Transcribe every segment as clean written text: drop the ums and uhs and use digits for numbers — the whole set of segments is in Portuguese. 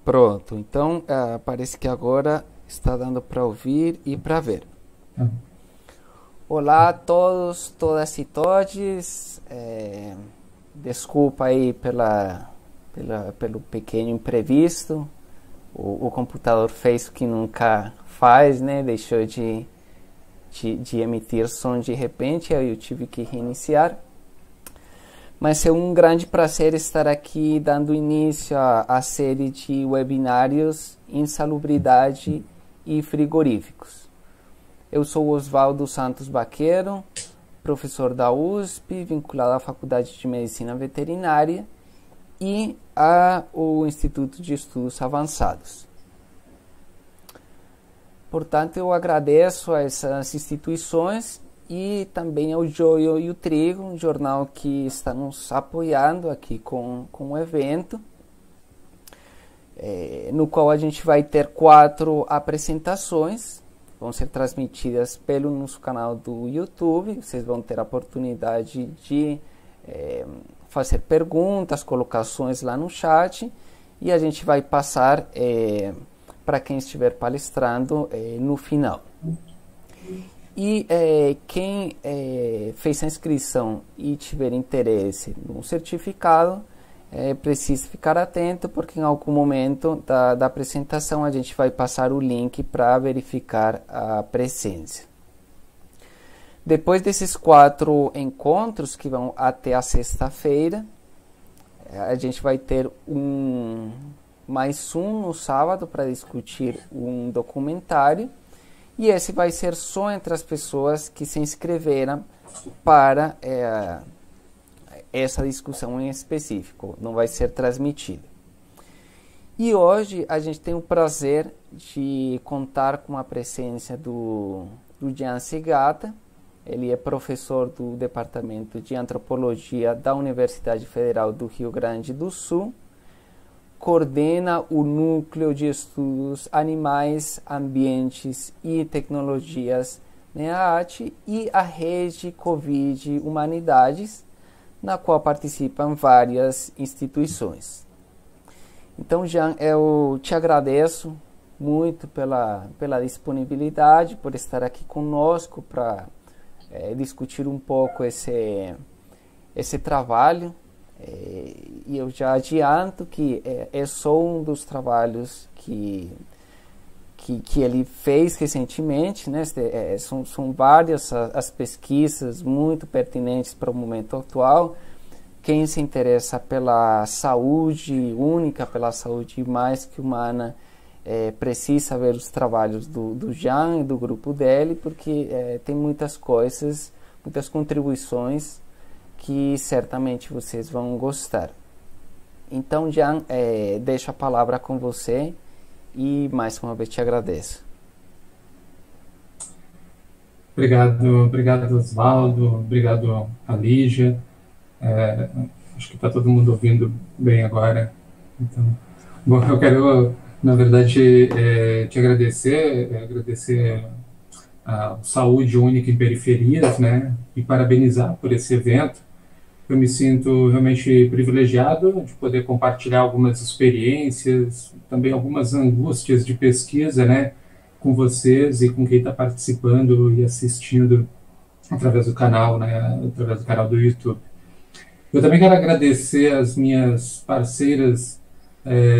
Pronto, então parece que agora está dando para ouvir e para ver. Ah, Olá a todos, todas e todes. Desculpa aí pelo pequeno imprevisto. O computador fez o que nunca faz, né? Deixou de emitir som de repente, aí eu tive que reiniciar. Mas é um grande prazer estar aqui dando início à série de webinários Insalubridade e Frigoríficos. Eu sou Oswaldo Santos Baqueiro, professor da USP, vinculado à Faculdade de Medicina Veterinária e ao Instituto de Estudos Avançados. Portanto, eu agradeço a essas instituições e também ao Joio e o Trigo, um jornal que está nos apoiando aqui com o evento, no qual a gente vai ter 4 apresentações, vão ser transmitidas pelo nosso canal do YouTube. Vocês vão ter a oportunidade de fazer perguntas, colocações lá no chat, e a gente vai passar para quem estiver palestrando no final. E quem fez a inscrição e tiver interesse no certificado, precisa ficar atento, porque em algum momento da apresentação a gente vai passar o link para verificar a presença. Depois desses 4 encontros, que vão até a sexta-feira, a gente vai ter mais um no sábado para discutir um documentário. E esse vai ser só entre as pessoas que se inscreveram para essa discussão em específico. Não vai ser transmitida. E hoje a gente tem o prazer de contar com a presença do Jean Segata. Ele é professor do Departamento de Antropologia da Universidade Federal do Rio Grande do Sul. Coordena o Núcleo de Estudos Animais, Ambientes e Tecnologias NEAT e a Rede Covid Humanidades, na qual participam várias instituições. Então, Jean, eu te agradeço muito pela disponibilidade, por estar aqui conosco para discutir um pouco esse trabalho. E eu já adianto que é só um dos trabalhos que ele fez recentemente, né? São várias as pesquisas muito pertinentes para o momento atual. Quem se interessa pela saúde única, pela saúde mais que humana, precisa ver os trabalhos do Jean e do grupo dele, porque tem muitas coisas, muitas contribuições que certamente vocês vão gostar. Então, Jean, deixo a palavra com você e mais uma vez te agradeço. obrigado Oswaldo, obrigado a Lígia. Acho que está todo mundo ouvindo bem agora. Então, bom, eu quero, na verdade, te agradecer a Saúde Única em Periferias, né, e parabenizar por esse evento. Eu me sinto realmente privilegiado de poder compartilhar algumas experiências, também algumas angústias de pesquisa, né, com vocês e com quem está participando e assistindo através do canal, né, através do canal do YouTube. Eu também quero agradecer as minhas parceiras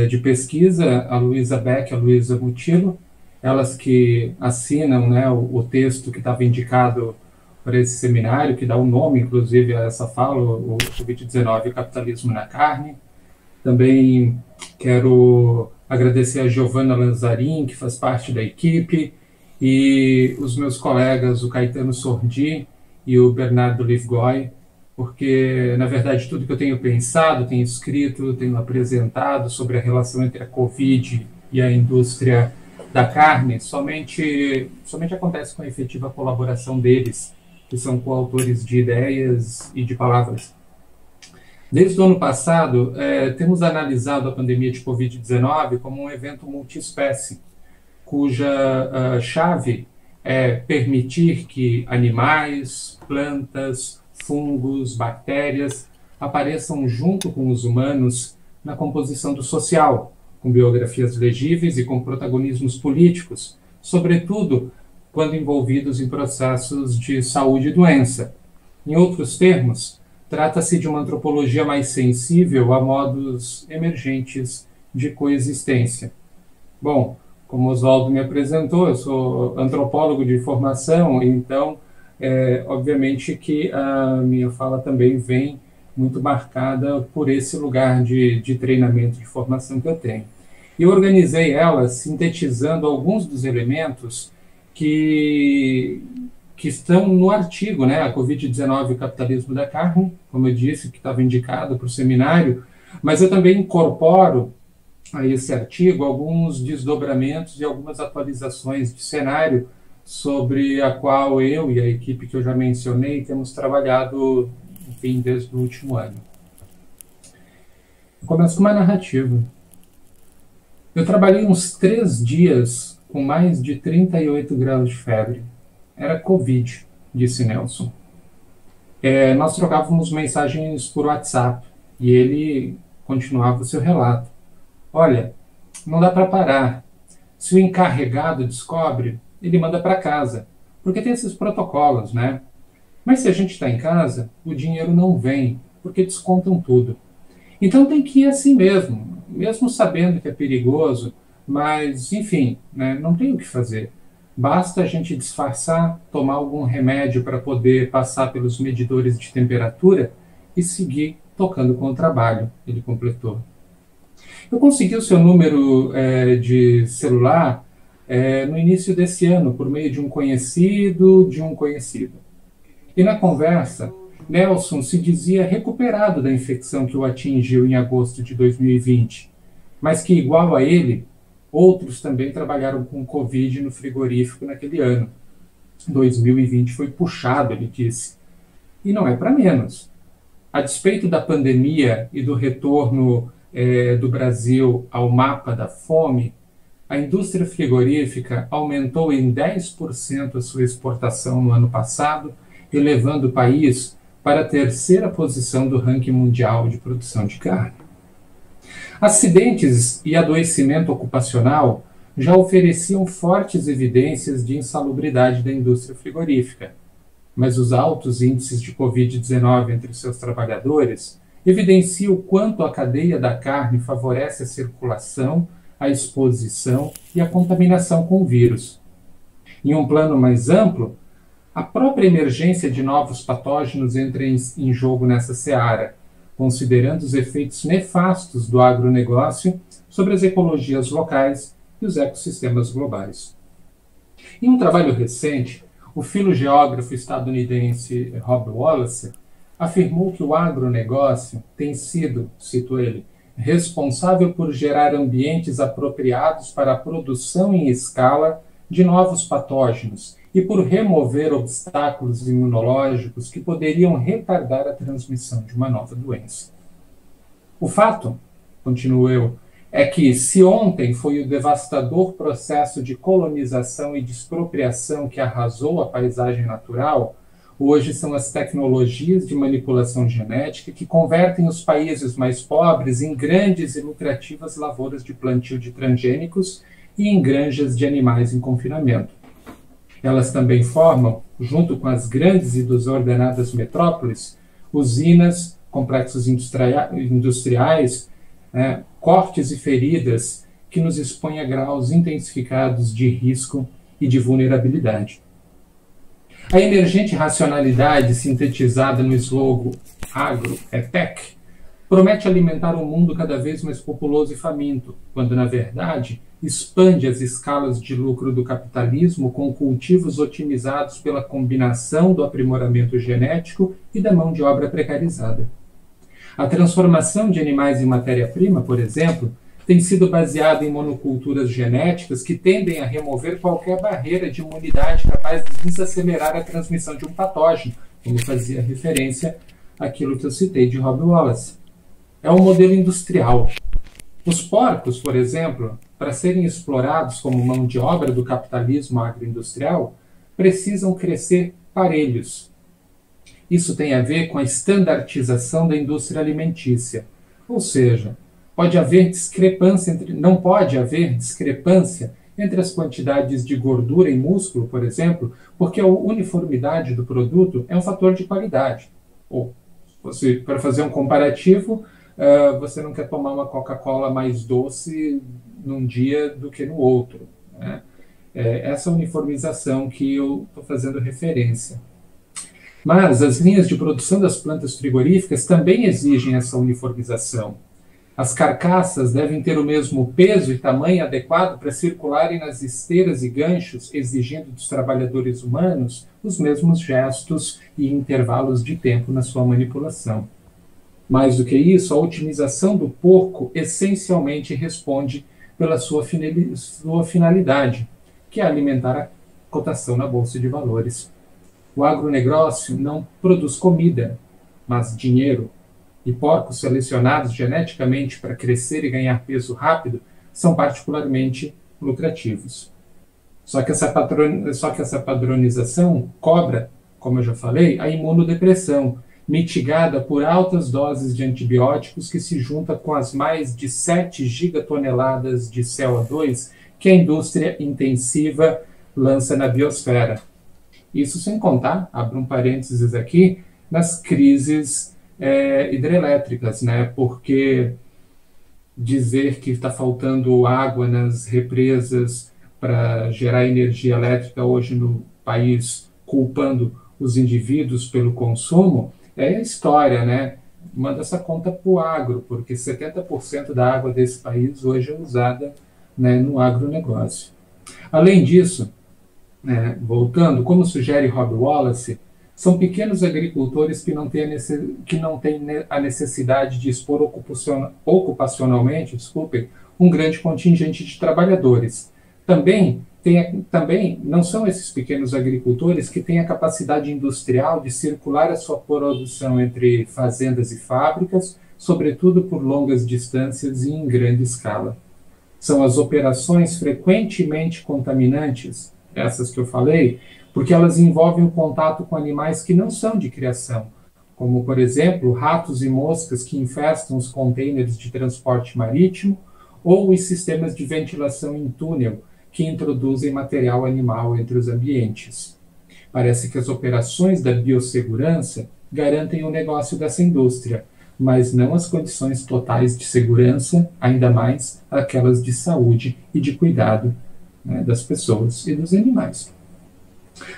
de pesquisa, a Luísa Beck e a Luísa Mutilo, elas que assinam, né, o texto que estava indicado para esse seminário, que dá o nome, inclusive, a essa fala, o Covid-19 e o Capitalismo na Carne. Também quero agradecer a Giovanna Lanzarin, que faz parte da equipe, e os meus colegas, o Caetano Sordi e o Bernardo Livgoy, porque, na verdade, tudo que eu tenho pensado, tenho escrito, tenho apresentado sobre a relação entre a Covid e a indústria da carne, somente acontece com a efetiva colaboração deles, que são coautores de ideias e de palavras. Desde o ano passado, temos analisado a pandemia de Covid-19 como um evento multiespécie, cuja chave é permitir que animais, plantas, fungos, bactérias apareçam junto com os humanos na composição do social, com biografias legíveis e com protagonismos políticos, sobretudo quando envolvidos em processos de saúde e doença. Em outros termos, trata-se de uma antropologia mais sensível a modos emergentes de coexistência. Bom, como Oswaldo me apresentou, eu sou antropólogo de formação, então, obviamente que a minha fala também vem muito marcada por esse lugar de treinamento, de formação que eu tenho. Eu organizei ela sintetizando alguns dos elementos que estão no artigo, né, a Covid-19 e o capitalismo da carne, como eu disse, que estava indicado para o seminário, mas eu também incorporo a esse artigo alguns desdobramentos e algumas atualizações de cenário sobre a qual eu e a equipe que eu já mencionei temos trabalhado, enfim, desde o último ano. Eu começo com uma narrativa. Eu trabalhei uns 3 dias com mais de 38 graus de febre. Era Covid, disse Nelson. Nós trocávamos mensagens por WhatsApp e ele continuava o seu relato. Olha, não dá para parar. Se o encarregado descobre, ele manda para casa, porque tem esses protocolos, né? Mas se a gente está em casa, o dinheiro não vem, porque descontam tudo. Então tem que ir assim mesmo sabendo que é perigoso, mas, enfim, né, não tem o que fazer. Basta a gente disfarçar, tomar algum remédio para poder passar pelos medidores de temperatura e seguir tocando com o trabalho, ele completou. Eu consegui o seu número de celular no início desse ano, por meio de um conhecido de um conhecido. E na conversa, Nelson se dizia recuperado da infecção que o atingiu em agosto de 2020, mas que, igual a ele, outros também trabalharam com Covid no frigorífico naquele ano. 2020 foi puxado, ele disse. E não é para menos. A despeito da pandemia e do retorno do Brasil ao mapa da fome, a indústria frigorífica aumentou em 10% a sua exportação no ano passado, elevando o país para a 3ª posição do ranking mundial de produção de carne. Acidentes e adoecimento ocupacional já ofereciam fortes evidências de insalubridade da indústria frigorífica, mas os altos índices de Covid-19 entre seus trabalhadores evidenciam o quanto a cadeia da carne favorece a circulação, a exposição e a contaminação com o vírus. Em um plano mais amplo, a própria emergência de novos patógenos entra em jogo nessa seara, considerando os efeitos nefastos do agronegócio sobre as ecologias locais e os ecossistemas globais. Em um trabalho recente, o filogeógrafo estadunidense Rob Wallace afirmou que o agronegócio tem sido, cito ele, responsável por gerar ambientes apropriados para a produção em escala de novos patógenos e por remover obstáculos imunológicos que poderiam retardar a transmissão de uma nova doença. O fato, continuo eu, é que se ontem foi o devastador processo de colonização e de expropriação que arrasou a paisagem natural, hoje são as tecnologias de manipulação genética que convertem os países mais pobres em grandes e lucrativas lavouras de plantio de transgênicos e em granjas de animais em confinamento. Elas também formam, junto com as grandes e desordenadas metrópoles, usinas, complexos industriais, cortes e feridas que nos expõem a graus intensificados de risco e de vulnerabilidade. A emergente racionalidade sintetizada no slogan Agro é Tech promete alimentar um mundo cada vez mais populoso e faminto, quando, na verdade, expande as escalas de lucro do capitalismo com cultivos otimizados pela combinação do aprimoramento genético e da mão de obra precarizada. A transformação de animais em matéria-prima, por exemplo, tem sido baseada em monoculturas genéticas que tendem a remover qualquer barreira de imunidade capaz de desacelerar a transmissão de um patógeno, como fazia referência àquilo que eu citei de Rob Wallace. É um modelo industrial. Os porcos, por exemplo, para serem explorados como mão de obra do capitalismo agroindustrial, precisam crescer parelhos. Isso tem a ver com a estandartização da indústria alimentícia, ou seja, não pode haver discrepância entre as quantidades de gordura em músculo, por exemplo, porque a uniformidade do produto é um fator de qualidade. Ou, para fazer um comparativo, você não quer tomar uma Coca-Cola mais doce num dia do que no outro, né? Essa uniformização que eu estou fazendo referência. Mas as linhas de produção das plantas frigoríficas também exigem essa uniformização. As carcaças devem ter o mesmo peso e tamanho adequado para circularem nas esteiras e ganchos, exigindo dos trabalhadores humanos os mesmos gestos e intervalos de tempo na sua manipulação. Mais do que isso, a otimização do porco essencialmente responde pela sua finalidade, que é alimentar a cotação na Bolsa de Valores. O agronegócio não produz comida, mas dinheiro. E porcos selecionados geneticamente para crescer e ganhar peso rápido são particularmente lucrativos. Só que essa padronização cobra, como eu já falei, a imunodepressão, mitigada por altas doses de antibióticos que se junta com as mais de 7 gigatoneladas de CO2 que a indústria intensiva lança na biosfera. Isso sem contar, abro um parênteses aqui, nas crises hidrelétricas, né? Porque dizer que está faltando água nas represas para gerar energia elétrica hoje no país, culpando os indivíduos pelo consumo, é história, né? Manda essa conta para o agro, porque 70% da água desse país hoje é usada, né, no agronegócio. Além disso, voltando, como sugere Rob Wallace, são pequenos agricultores que não têm a necessidade de expor ocupacionalmente, um grande contingente de trabalhadores. Também não são esses pequenos agricultores que têm a capacidade industrial de circular a sua produção entre fazendas e fábricas, sobretudo por longas distâncias e em grande escala. São as operações frequentemente contaminantes, essas que eu falei, porque elas envolvem o contato com animais que não são de criação, como, por exemplo, ratos e moscas que infestam os contêineres de transporte marítimo ou os sistemas de ventilação em túnel que introduzem material animal entre os ambientes. Parece que as operações da biossegurança garantem o negócio dessa indústria, mas não as condições totais de segurança, ainda mais aquelas de saúde e de cuidado, né, das pessoas e dos animais.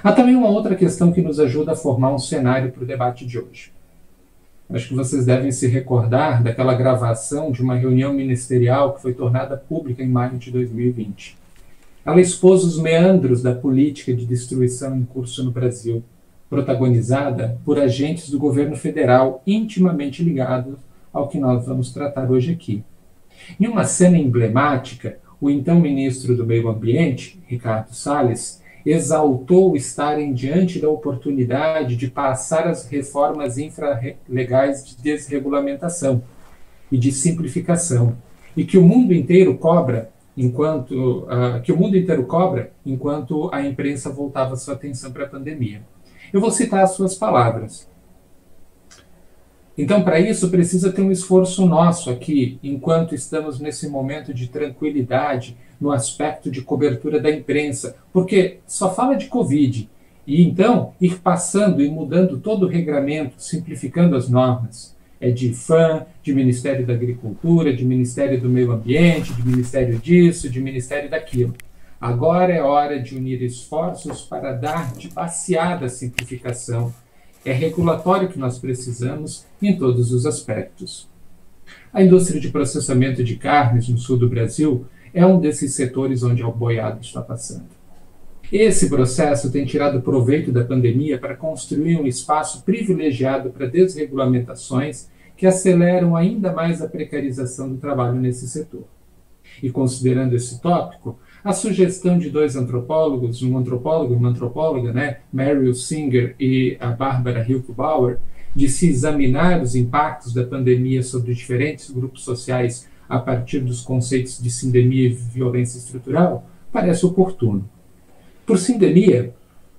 Há também uma outra questão que nos ajuda a formar um cenário para o debate de hoje. Acho que vocês devem se recordar daquela gravação de uma reunião ministerial que foi tornada pública em maio de 2020. Ela expôs os meandros da política de destruição em curso no Brasil, protagonizada por agentes do governo federal intimamente ligados ao que nós vamos tratar hoje aqui. Em uma cena emblemática, o então ministro do Meio Ambiente, Ricardo Salles, exaltou estarem diante da oportunidade de passar as reformas infralegais de desregulamentação e de simplificação, e que o mundo inteiro cobra enquanto a imprensa voltava sua atenção para a pandemia. Eu vou citar as suas palavras. Então, para isso, precisa ter um esforço nosso aqui, enquanto estamos nesse momento de tranquilidade no aspecto de cobertura da imprensa, porque só fala de Covid. E então, ir passando e mudando todo o regramento, simplificando as normas. É de IFAM, de Ministério da Agricultura, de Ministério do Meio Ambiente, de Ministério disso, de Ministério daquilo. Agora é hora de unir esforços para dar de passeada a simplificação. É regulatório que nós precisamos em todos os aspectos. A indústria de processamento de carnes no sul do Brasil é um desses setores onde o boiado está passando. Esse processo tem tirado proveito da pandemia para construir um espaço privilegiado para desregulamentações que aceleram ainda mais a precarização do trabalho nesse setor. E considerando esse tópico, a sugestão de dois antropólogos, um antropólogo e uma antropóloga, Meryl Singer e a Barbara Hilkebauer, de se examinar os impactos da pandemia sobre diferentes grupos sociais a partir dos conceitos de sindemia e violência estrutural, parece oportuno. Por sindemia,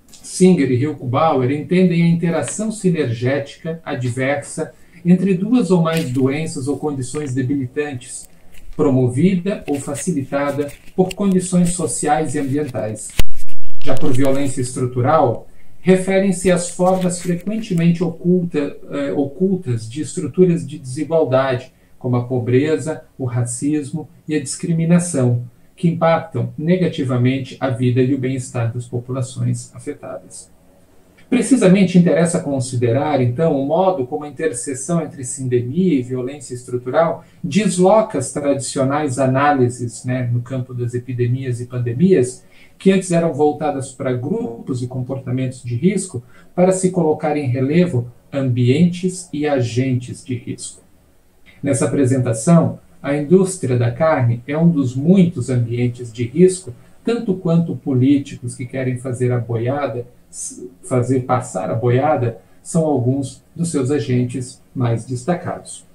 Singer e Hilkebauer entendem a interação sinergética adversa entre duas ou mais doenças ou condições debilitantes, promovida ou facilitada por condições sociais e ambientais. Já por violência estrutural, referem-se às formas frequentemente ocultas de estruturas de desigualdade, como a pobreza, o racismo e a discriminação, que impactam negativamente a vida e o bem-estar das populações afetadas. Precisamente interessa considerar, então, o modo como a interseção entre sindemia e violência estrutural desloca as tradicionais análises, no campo das epidemias e pandemias, que antes eram voltadas para grupos e comportamentos de risco, para se colocar em relevo ambientes e agentes de risco. Nessa apresentação, a indústria da carne é um dos muitos ambientes de risco, tanto quanto políticos que querem fazer passar a boiada, são alguns dos seus agentes mais destacados.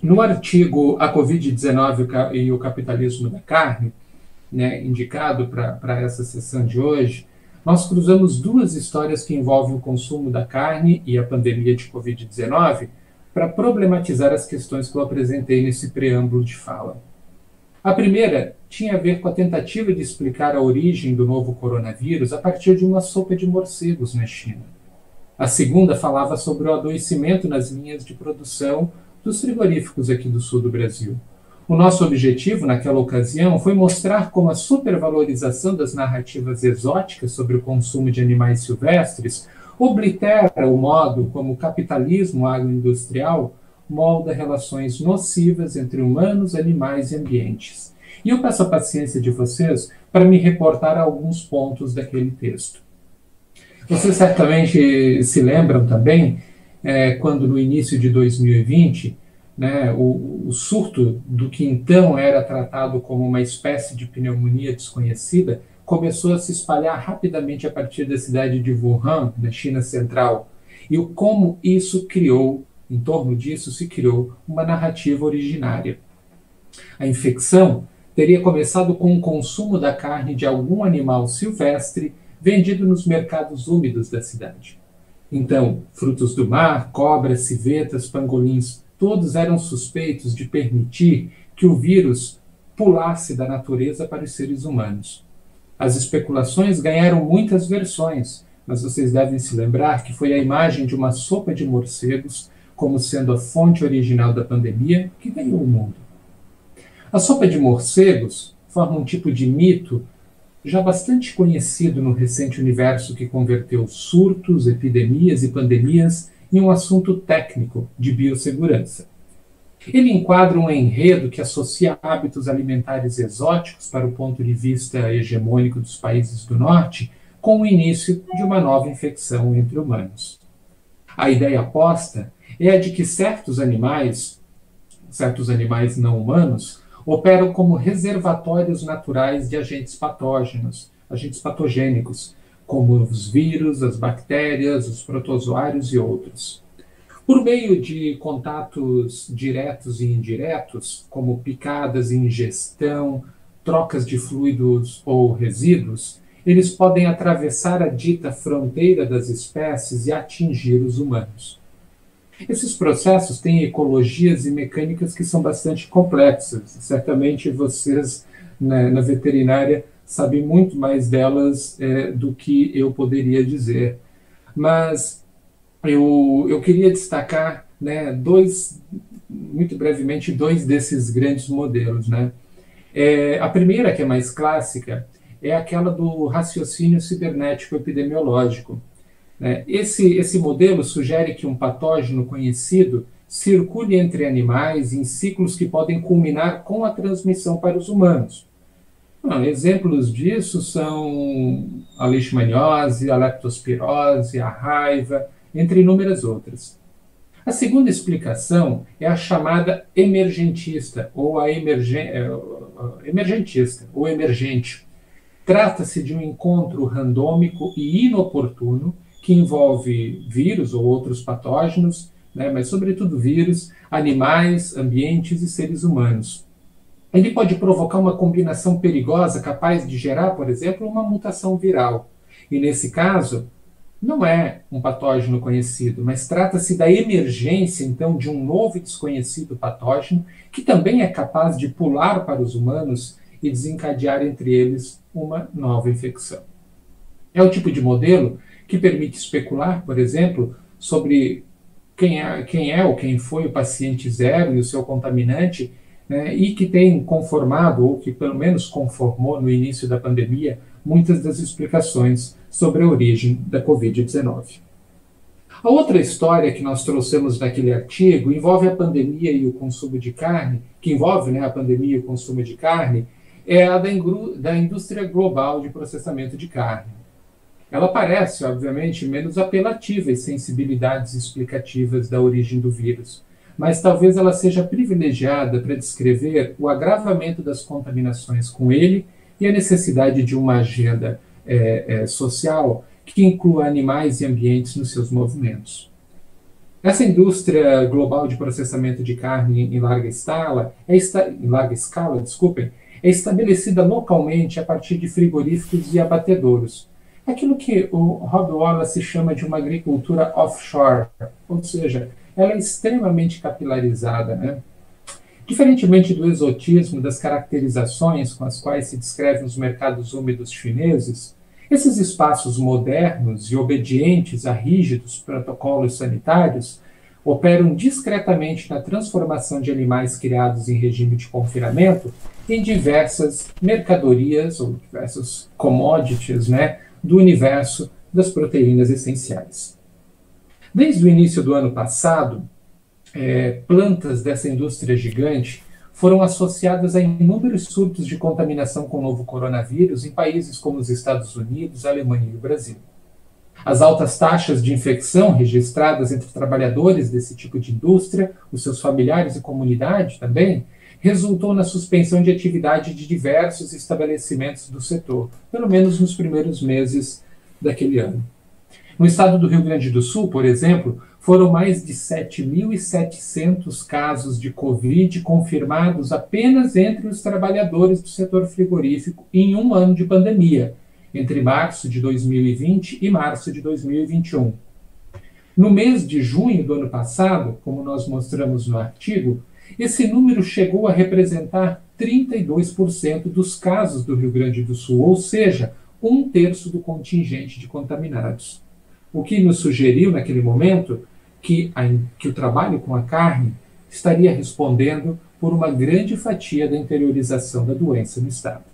No artigo A Covid-19 e o Capitalismo da Carne, indicado para essa sessão de hoje, nós cruzamos duas histórias que envolvem o consumo da carne e a pandemia de Covid-19 para problematizar as questões que eu apresentei nesse preâmbulo de fala. A primeira tinha a ver com a tentativa de explicar a origem do novo coronavírus a partir de uma sopa de morcegos na China. A segunda falava sobre o adoecimento nas linhas de produção dos frigoríficos aqui do sul do Brasil. O nosso objetivo, naquela ocasião, foi mostrar como a supervalorização das narrativas exóticas sobre o consumo de animais silvestres oblitera o modo como o capitalismo agroindustrial molda relações nocivas entre humanos, animais e ambientes. E eu peço a paciência de vocês para me reportar a alguns pontos daquele texto. Vocês certamente se lembram também, quando no início de 2020, o surto do que então era tratado como uma espécie de pneumonia desconhecida começou a se espalhar rapidamente a partir da cidade de Wuhan, na China Central, e como isso criou, em torno disso se criou uma narrativa originária. A infecção teria começado com o consumo da carne de algum animal silvestre vendido nos mercados úmidos da cidade. Então, frutos do mar, cobras, civetas, pangolins, todos eram suspeitos de permitir que o vírus pulasse da natureza para os seres humanos. As especulações ganharam muitas versões, mas vocês devem se lembrar que foi a imagem de uma sopa de morcegos como sendo a fonte original da pandemia que ganhou o mundo. A sopa de morcegos forma um tipo de mito já bastante conhecido no recente universo que converteu surtos, epidemias e pandemias em um assunto técnico de biossegurança. Ele enquadra um enredo que associa hábitos alimentares exóticos para o ponto de vista hegemônico dos países do norte com o início de uma nova infecção entre humanos. A ideia posta é a de que certos animais não humanos, operam como reservatórios naturais de agentes patógenos, agentes patogênicos, como os vírus, as bactérias, os protozoários e outros. Por meio de contatos diretos e indiretos, como picadas e ingestão, trocas de fluidos ou resíduos, eles podem atravessar a dita fronteira das espécies e atingir os humanos. Esses processos têm ecologias e mecânicas que são bastante complexas. Certamente vocês, na veterinária, sabem muito mais delas do que eu poderia dizer. Mas eu queria destacar, muito brevemente, dois desses grandes modelos. A primeira, que é mais clássica, é aquela do raciocínio cibernético epidemiológico. Esse modelo sugere que um patógeno conhecido circule entre animais em ciclos que podem culminar com a transmissão para os humanos. Exemplos disso são a leishmaniose, a leptospirose, a raiva, entre inúmeras outras. A segunda explicação é a chamada emergentista, ou emergente. Trata-se de um encontro randômico e inoportuno que envolve vírus ou outros patógenos, mas sobretudo vírus, animais, ambientes e seres humanos. Ele pode provocar uma combinação perigosa capaz de gerar, por exemplo, uma mutação viral. E nesse caso, não é um patógeno conhecido, mas trata-se da emergência, então, de um novo e desconhecido patógeno, que também é capaz de pular para os humanos e desencadear entre eles uma nova infecção. É o tipo de modelo que permite especular, por exemplo, sobre quem é ou quem foi o paciente zero e o seu contaminante, né, e que tem conformado, ou que pelo menos conformou no início da pandemia, muitas das explicações sobre a origem da Covid-19. A outra história que nós trouxemos naquele artigo envolve a pandemia e o consumo de carne, que envolve, né, a pandemia e o consumo de carne, é a da indústria global de processamento de carne. Ela parece, obviamente, menos apelativa às sensibilidades explicativas da origem do vírus, mas talvez ela seja privilegiada para descrever o agravamento das contaminações com ele e a necessidade de uma agenda social que inclua animais e ambientes nos seus movimentos. Essa indústria global de processamento de carne em larga escala, é estabelecida localmente a partir de frigoríficos e abatedouros. Aquilo que o Rob Wallace chama de uma agricultura offshore, ou seja, ela é extremamente capilarizada, né? Diferentemente do exotismo das caracterizações com as quais se descrevem os mercados úmidos chineses, esses espaços modernos e obedientes a rígidos protocolos sanitários operam discretamente na transformação de animais criados em regime de confinamento em diversas mercadorias ou diversos commodities, né, do universo das proteínas essenciais. Desde o início do ano passado, plantas dessa indústria gigante foram associadas a inúmeros surtos de contaminação com o novo coronavírus em países como os Estados Unidos, a Alemanha e o Brasil. As altas taxas de infecção registradas entre trabalhadores desse tipo de indústria, os seus familiares e comunidade também, resultou na suspensão de atividade de diversos estabelecimentos do setor, pelo menos nos primeiros meses daquele ano. No estado do Rio Grande do Sul, por exemplo, foram mais de 7.700 casos de Covid confirmados apenas entre os trabalhadores do setor frigorífico em um ano de pandemia, entre março de 2020 e março de 2021. No mês de junho do ano passado, como nós mostramos no artigo, esse número chegou a representar 32% dos casos do Rio Grande do Sul, ou seja, 1/3 do contingente de contaminados. O que nos sugeriu, naquele momento, que o trabalho com a carne estaria respondendo por uma grande fatia da interiorização da doença no Estado.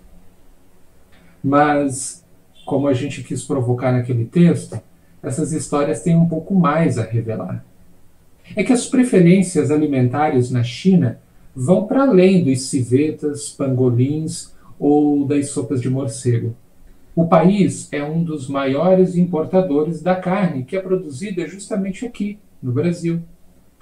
Mas, como a gente quis provocar naquele texto, essas histórias têm um pouco mais a revelar. É que as preferências alimentares na China vão para além dos civetas, pangolins ou das sopas de morcego. O país é um dos maiores importadores da carne que é produzida justamente aqui, no Brasil.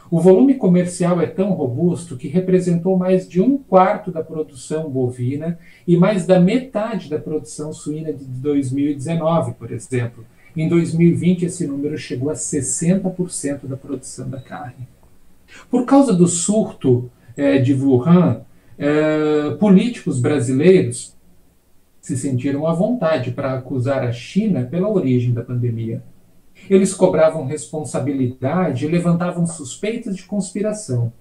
O volume comercial é tão robusto que representou mais de 1/4 da produção bovina e mais da metade da produção suína de 2019, por exemplo. Em 2020, esse número chegou a 60% da produção da carne. Por causa do surto de Wuhan, políticos brasileiros se sentiram à vontade para acusar a China pela origem da pandemia. Eles cobravam responsabilidade e levantavam suspeitas de conspiração.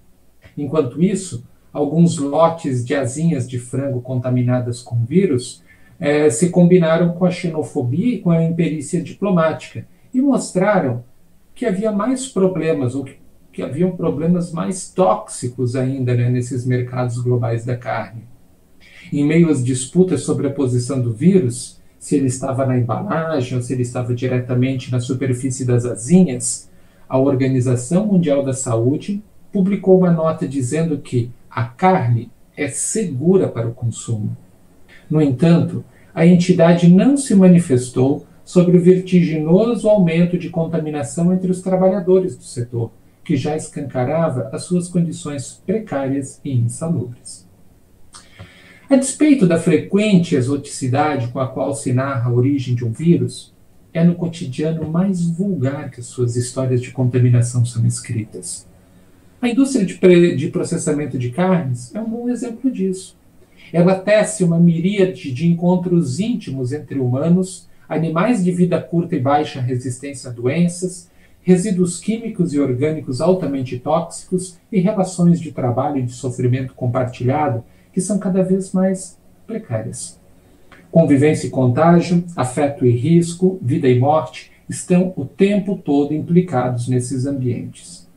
Enquanto isso, alguns lotes de asinhas de frango contaminadas com vírus se combinaram com a xenofobia e com a imperícia diplomática e mostraram que havia mais problemas, ou que haviam problemas mais tóxicos ainda, né, nesses mercados globais da carne. Em meio às disputas sobre a posição do vírus, se ele estava na embalagem ou se ele estava diretamente na superfície das asinhas, a Organização Mundial da Saúde publicou uma nota dizendo que a carne é segura para o consumo. No entanto, a entidade não se manifestou sobre o vertiginoso aumento de contaminação entre os trabalhadores do setor, que já escancarava as suas condições precárias e insalubres. A despeito da frequente exoticidade com a qual se narra a origem de um vírus, é no cotidiano mais vulgar que as suas histórias de contaminação são escritas. A indústria de processamento de carnes é um bom exemplo disso. Ela tece uma miríade de encontros íntimos entre humanos animais de vida curta e baixa resistência a doenças, resíduos químicos e orgânicos altamente tóxicos e relações de trabalho e de sofrimento compartilhado que são cada vez mais precárias. Convivência e contágio, afeto e risco, vida e morte estão o tempo todo implicados nesses ambientes.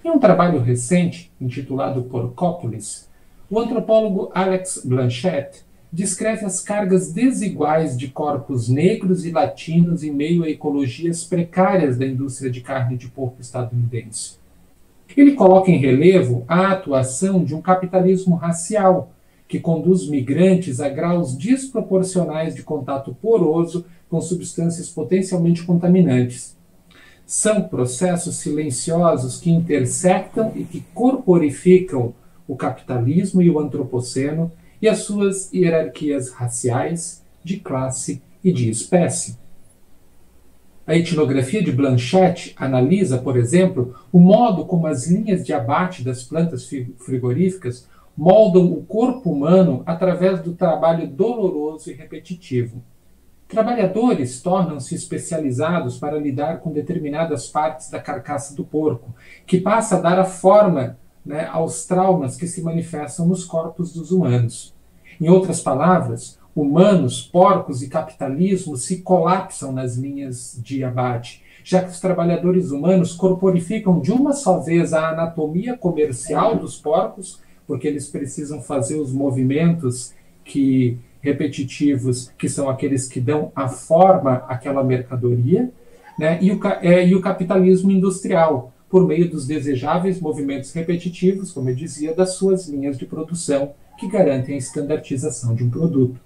Em um trabalho recente, intitulado Porcópolis, o antropólogo Alex Blanchette descreve as cargas desiguais de corpos negros e latinos em meio a ecologias precárias da indústria de carne de porco estadunidense. Ele coloca em relevo a atuação de um capitalismo racial, que conduz migrantes a graus desproporcionais de contato poroso com substâncias potencialmente contaminantes. São processos silenciosos que intersectam e que corporificam o capitalismo e o antropoceno e as suas hierarquias raciais, de classe e de espécie. A etnografia de Blanchette analisa, por exemplo, o modo como as linhas de abate das plantas frigoríficas moldam o corpo humano através do trabalho doloroso e repetitivo. Trabalhadores tornam-se especializados para lidar com determinadas partes da carcaça do porco, que passa a dar a forma, aos traumas que se manifestam nos corpos dos humanos. Em outras palavras, humanos, porcos e capitalismo se colapsam nas linhas de abate, já que os trabalhadores humanos corporificam de uma só vez a anatomia comercial dos porcos, porque eles precisam fazer os movimentos repetitivos, que são aqueles que dão a forma àquela mercadoria, e o capitalismo industrial, por meio dos desejáveis movimentos repetitivos, como eu dizia, das suas linhas de produção, que garantem a estandartização de um produto.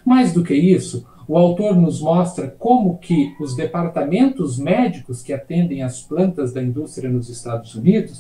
Mais do que isso, o autor nos mostra como que os departamentos médicos que atendem as plantas da indústria nos Estados Unidos,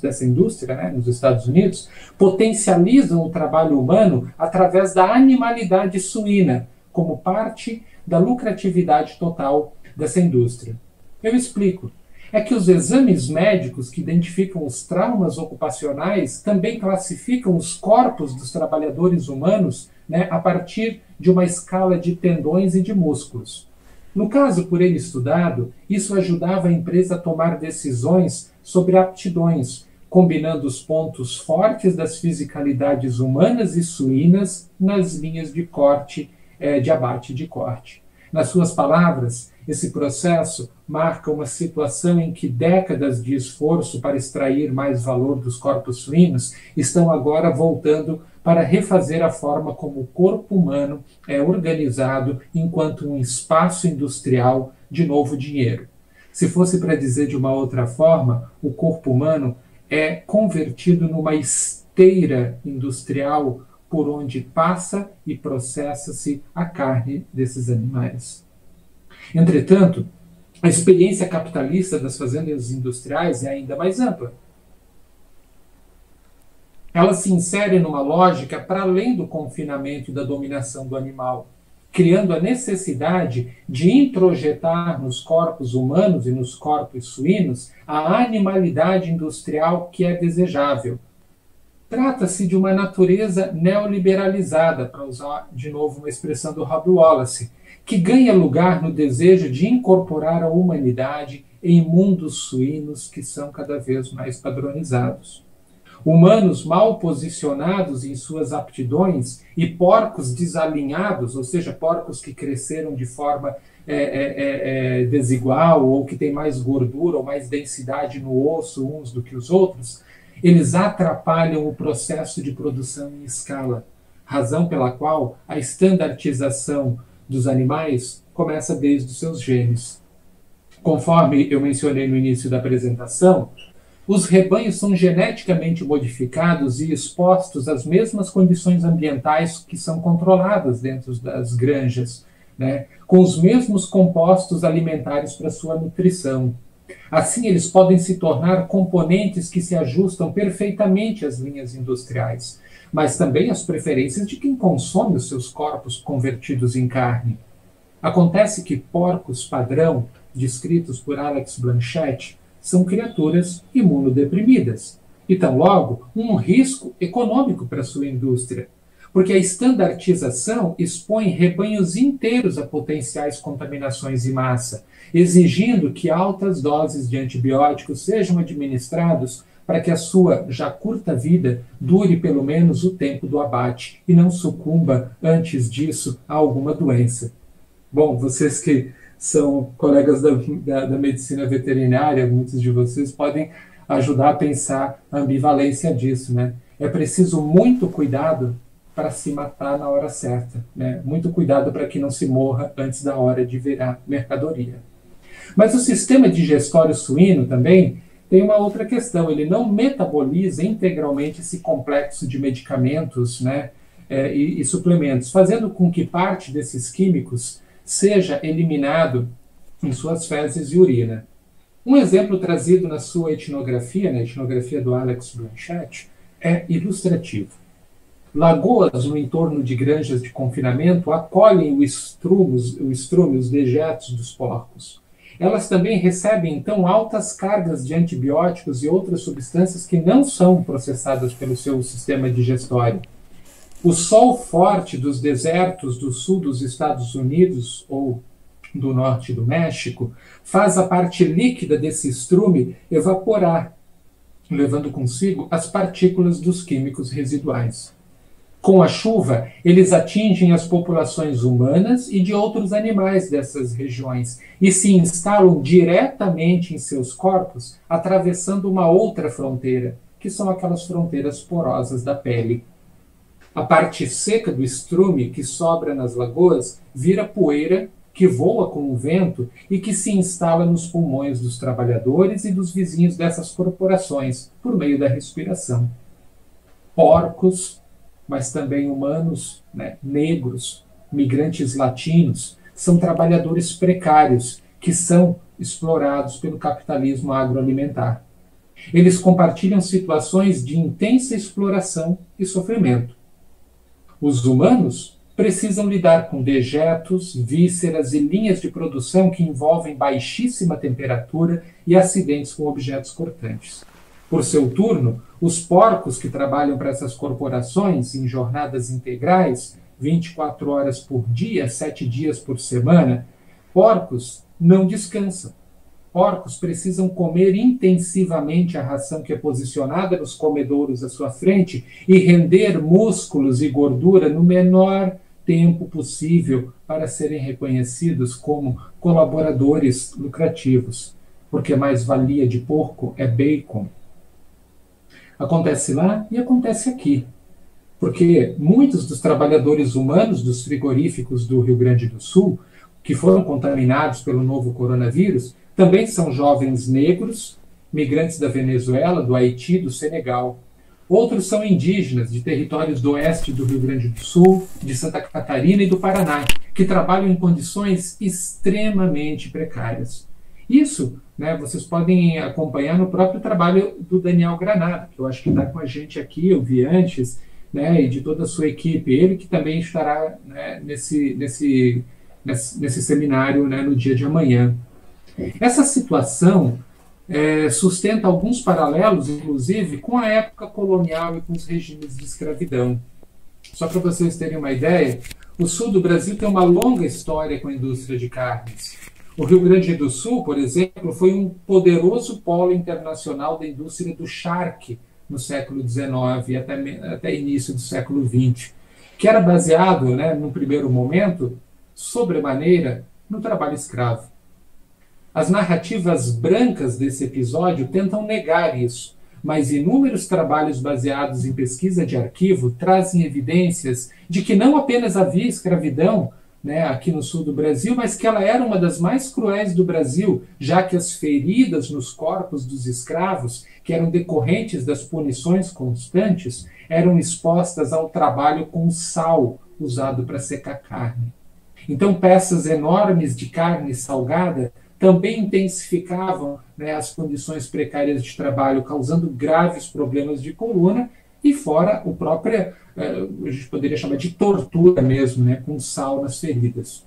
nos Estados Unidos, potencializam o trabalho humano através da animalidade suína, como parte da lucratividade total dessa indústria. Eu explico. É que os exames médicos que identificam os traumas ocupacionais também classificam os corpos dos trabalhadores humanos a partir de uma escala de tendões e de músculos. No caso por ele estudado, isso ajudava a empresa a tomar decisões sobre aptidões, combinando os pontos fortes das fisicalidades humanas e suínas nas linhas de corte, de abate e de corte. Nas suas palavras, esse processo marca uma situação em que décadas de esforço para extrair mais valor dos corpos suínos estão agora voltando para refazer a forma como o corpo humano é organizado enquanto um espaço industrial de novo dinheiro. Se fosse para dizer de uma outra forma, o corpo humano é convertido numa esteira industrial por onde passa e processa-se a carne desses animais. Entretanto, a experiência capitalista das fazendas industriais é ainda mais ampla. Ela se insere numa lógica para além do confinamento e da dominação do animal, criando a necessidade de introjetar nos corpos humanos e nos corpos suínos a animalidade industrial que é desejável. Trata-se de uma natureza neoliberalizada, para usar de novo uma expressão do Rob Wallace, que ganha lugar no desejo de incorporar a humanidade em mundos suínos que são cada vez mais padronizados. Humanos mal posicionados em suas aptidões e porcos desalinhados, ou seja, porcos que cresceram de forma desigual ou que têm mais gordura ou mais densidade no osso uns do que os outros, eles atrapalham o processo de produção em escala, razão pela qual a estandartização dos animais começa desde os seus genes. Conforme eu mencionei no início da apresentação, os rebanhos são geneticamente modificados e expostos às mesmas condições ambientais que são controladas dentro das granjas, com os mesmos compostos alimentares para sua nutrição. Assim, eles podem se tornar componentes que se ajustam perfeitamente às linhas industriais, mas também às preferências de quem consome os seus corpos convertidos em carne. Acontece que porcos padrão, descritos por Alex Blanchette, são criaturas imunodeprimidas e, tão logo, um risco econômico para a sua indústria, porque a estandartização expõe rebanhos inteiros a potenciais contaminações em massa, exigindo que altas doses de antibióticos sejam administrados para que a sua já curta vida dure pelo menos o tempo do abate e não sucumba antes disso a alguma doença. Bom, vocês que são colegas da medicina veterinária, muitos de vocês podem ajudar a pensar a ambivalência disso, né? É preciso muito cuidado para se matar na hora certa, né? Muito cuidado para que não se morra antes da hora de virar mercadoria. Mas o sistema digestório suíno também tem uma outra questão, ele não metaboliza integralmente esse complexo de medicamentos, né, e suplementos, fazendo com que parte desses químicos seja eliminado em suas fezes e urina. Um exemplo trazido na sua etnografia, na etnografia do Alex Blanchett, é ilustrativo. Lagoas no entorno de granjas de confinamento acolhem o estrume, os dejetos dos porcos. Elas também recebem, então, altas cargas de antibióticos e outras substâncias que não são processadas pelo seu sistema digestório. O sol forte dos desertos do sul dos Estados Unidos ou do norte do México faz a parte líquida desse estrume evaporar, levando consigo as partículas dos químicos residuais. Com a chuva, eles atingem as populações humanas e de outros animais dessas regiões e se instalam diretamente em seus corpos, atravessando uma outra fronteira, que são aquelas fronteiras porosas da pele. A parte seca do estrume que sobra nas lagoas vira poeira que voa com o vento e que se instala nos pulmões dos trabalhadores e dos vizinhos dessas corporações, por meio da respiração. Porcos, mas também humanos, né, negros, migrantes latinos, são trabalhadores precários que são explorados pelo capitalismo agroalimentar. Eles compartilham situações de intensa exploração e sofrimento. Os humanos precisam lidar com dejetos, vísceras e linhas de produção que envolvem baixíssima temperatura e acidentes com objetos cortantes. Por seu turno, os porcos que trabalham para essas corporações em jornadas integrais, 24 horas por dia, 7 dias por semana, porcos não descansam. Porcos precisam comer intensivamente a ração que é posicionada nos comedouros à sua frente e render músculos e gordura no menor tempo possível para serem reconhecidos como colaboradores lucrativos, porque a mais-valia de porco é bacon. Acontece lá e acontece aqui, porque muitos dos trabalhadores humanos dos frigoríficos do Rio Grande do Sul, que foram contaminados pelo novo coronavírus, também são jovens negros, migrantes da Venezuela, do Haiti, do Senegal. Outros são indígenas de territórios do oeste do Rio Grande do Sul, de Santa Catarina e do Paraná, que trabalham em condições extremamente precárias. Isso, né, vocês podem acompanhar no próprio trabalho do Daniel Granado, que eu acho que está com a gente aqui, eu vi antes, né, e de toda a sua equipe. Ele que também estará, né, nesse seminário, né, no dia de amanhã. Essa situação sustenta alguns paralelos, inclusive, com a época colonial e com os regimes de escravidão. Só para vocês terem uma ideia, o sul do Brasil tem uma longa história com a indústria de carnes. O Rio Grande do Sul, por exemplo, foi um poderoso polo internacional da indústria do charque no século XIX e até início do século XX, que era baseado, né, num primeiro momento, sobremaneira, no trabalho escravo. As narrativas brancas desse episódio tentam negar isso, mas inúmeros trabalhos baseados em pesquisa de arquivo trazem evidências de que não apenas havia escravidão, né, aqui no sul do Brasil, mas que ela era uma das mais cruéis do Brasil, já que as feridas nos corpos dos escravos, que eram decorrentes das punições constantes, eram expostas ao trabalho com sal usado para secar carne. Então, peças enormes de carne salgada também intensificavam, né, as condições precárias de trabalho, causando graves problemas de coluna, e fora o próprio, a gente poderia chamar de tortura mesmo, né, com sal nas feridas.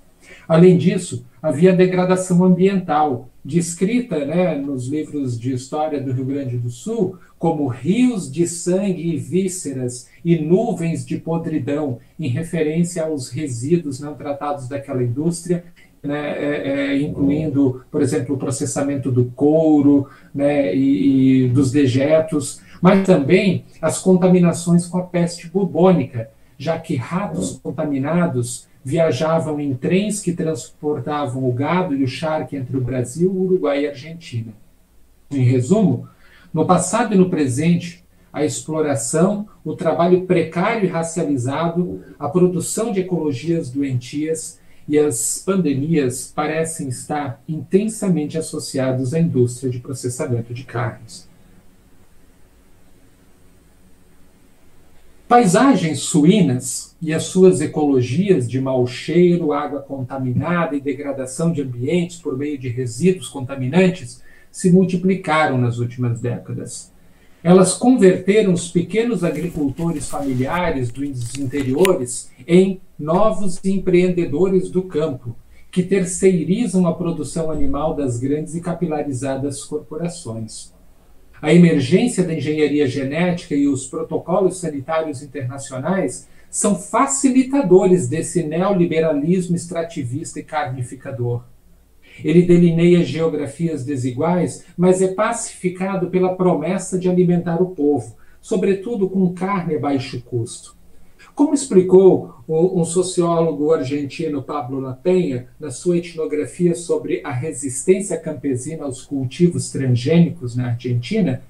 Além disso, havia degradação ambiental, descrita, né, nos livros de história do Rio Grande do Sul como rios de sangue e vísceras e nuvens de podridão, em referência aos resíduos não tratados daquela indústria, né, incluindo, por exemplo, o processamento do couro, né, e dos dejetos, mas também as contaminações com a peste bubônica, já que ratos contaminados viajavam em trens que transportavam o gado e o charque entre o Brasil, o Uruguai e a Argentina. Em resumo, no passado e no presente, a exploração, o trabalho precário e racializado, a produção de ecologias doentias e as pandemias parecem estar intensamente associados à indústria de processamento de carnes. Paisagens suínas e as suas ecologias de mau cheiro, água contaminada e degradação de ambientes por meio de resíduos contaminantes se multiplicaram nas últimas décadas. Elas converteram os pequenos agricultores familiares dos interiores em novos empreendedores do campo, que terceirizam a produção animal das grandes e capilarizadas corporações. A emergência da engenharia genética e os protocolos sanitários internacionais são facilitadores desse neoliberalismo extrativista e carnificador. Ele delineia geografias desiguais, mas é pacificado pela promessa de alimentar o povo, sobretudo com carne a baixo custo. Como explicou um sociólogo argentino, Pablo Lapenha, na sua etnografia sobre a resistência campesina aos cultivos transgênicos na Argentina,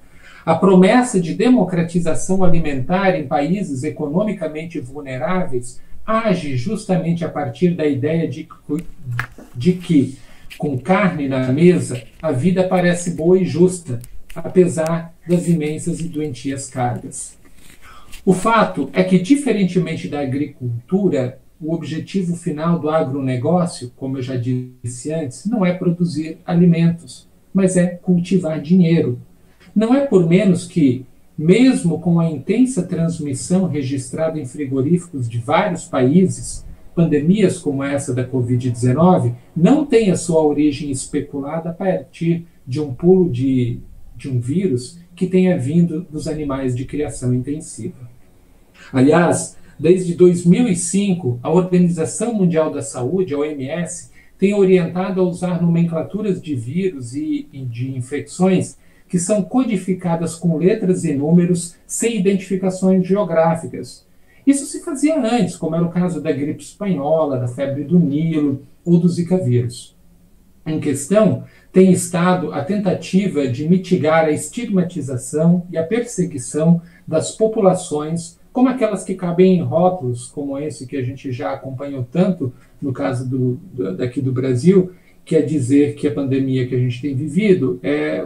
a promessa de democratização alimentar em países economicamente vulneráveis age justamente a partir da ideia de que, com carne na mesa, a vida parece boa e justa, apesar das imensas e doentias cargas. O fato é que, diferentemente da agricultura, o objetivo final do agronegócio, como eu já disse antes, não é produzir alimentos, mas é cultivar dinheiro. Não é por menos que, mesmo com a intensa transmissão registrada em frigoríficos de vários países, pandemias como essa da Covid-19 não têm a sua origem especulada a partir de um pulo de um vírus que tenha vindo dos animais de criação intensiva. Aliás, desde 2005, a Organização Mundial da Saúde, a OMS, tem orientado a usar nomenclaturas de vírus e de infecções que são codificadas com letras e números sem identificações geográficas. Isso se fazia antes, como era o caso da gripe espanhola, da febre do Nilo ou do Zika vírus. Em questão tem estado a tentativa de mitigar a estigmatização e a perseguição das populações, como aquelas que cabem em rótulos, como esse que a gente já acompanhou tanto no caso daqui do Brasil, que é dizer que a pandemia que a gente tem vivido é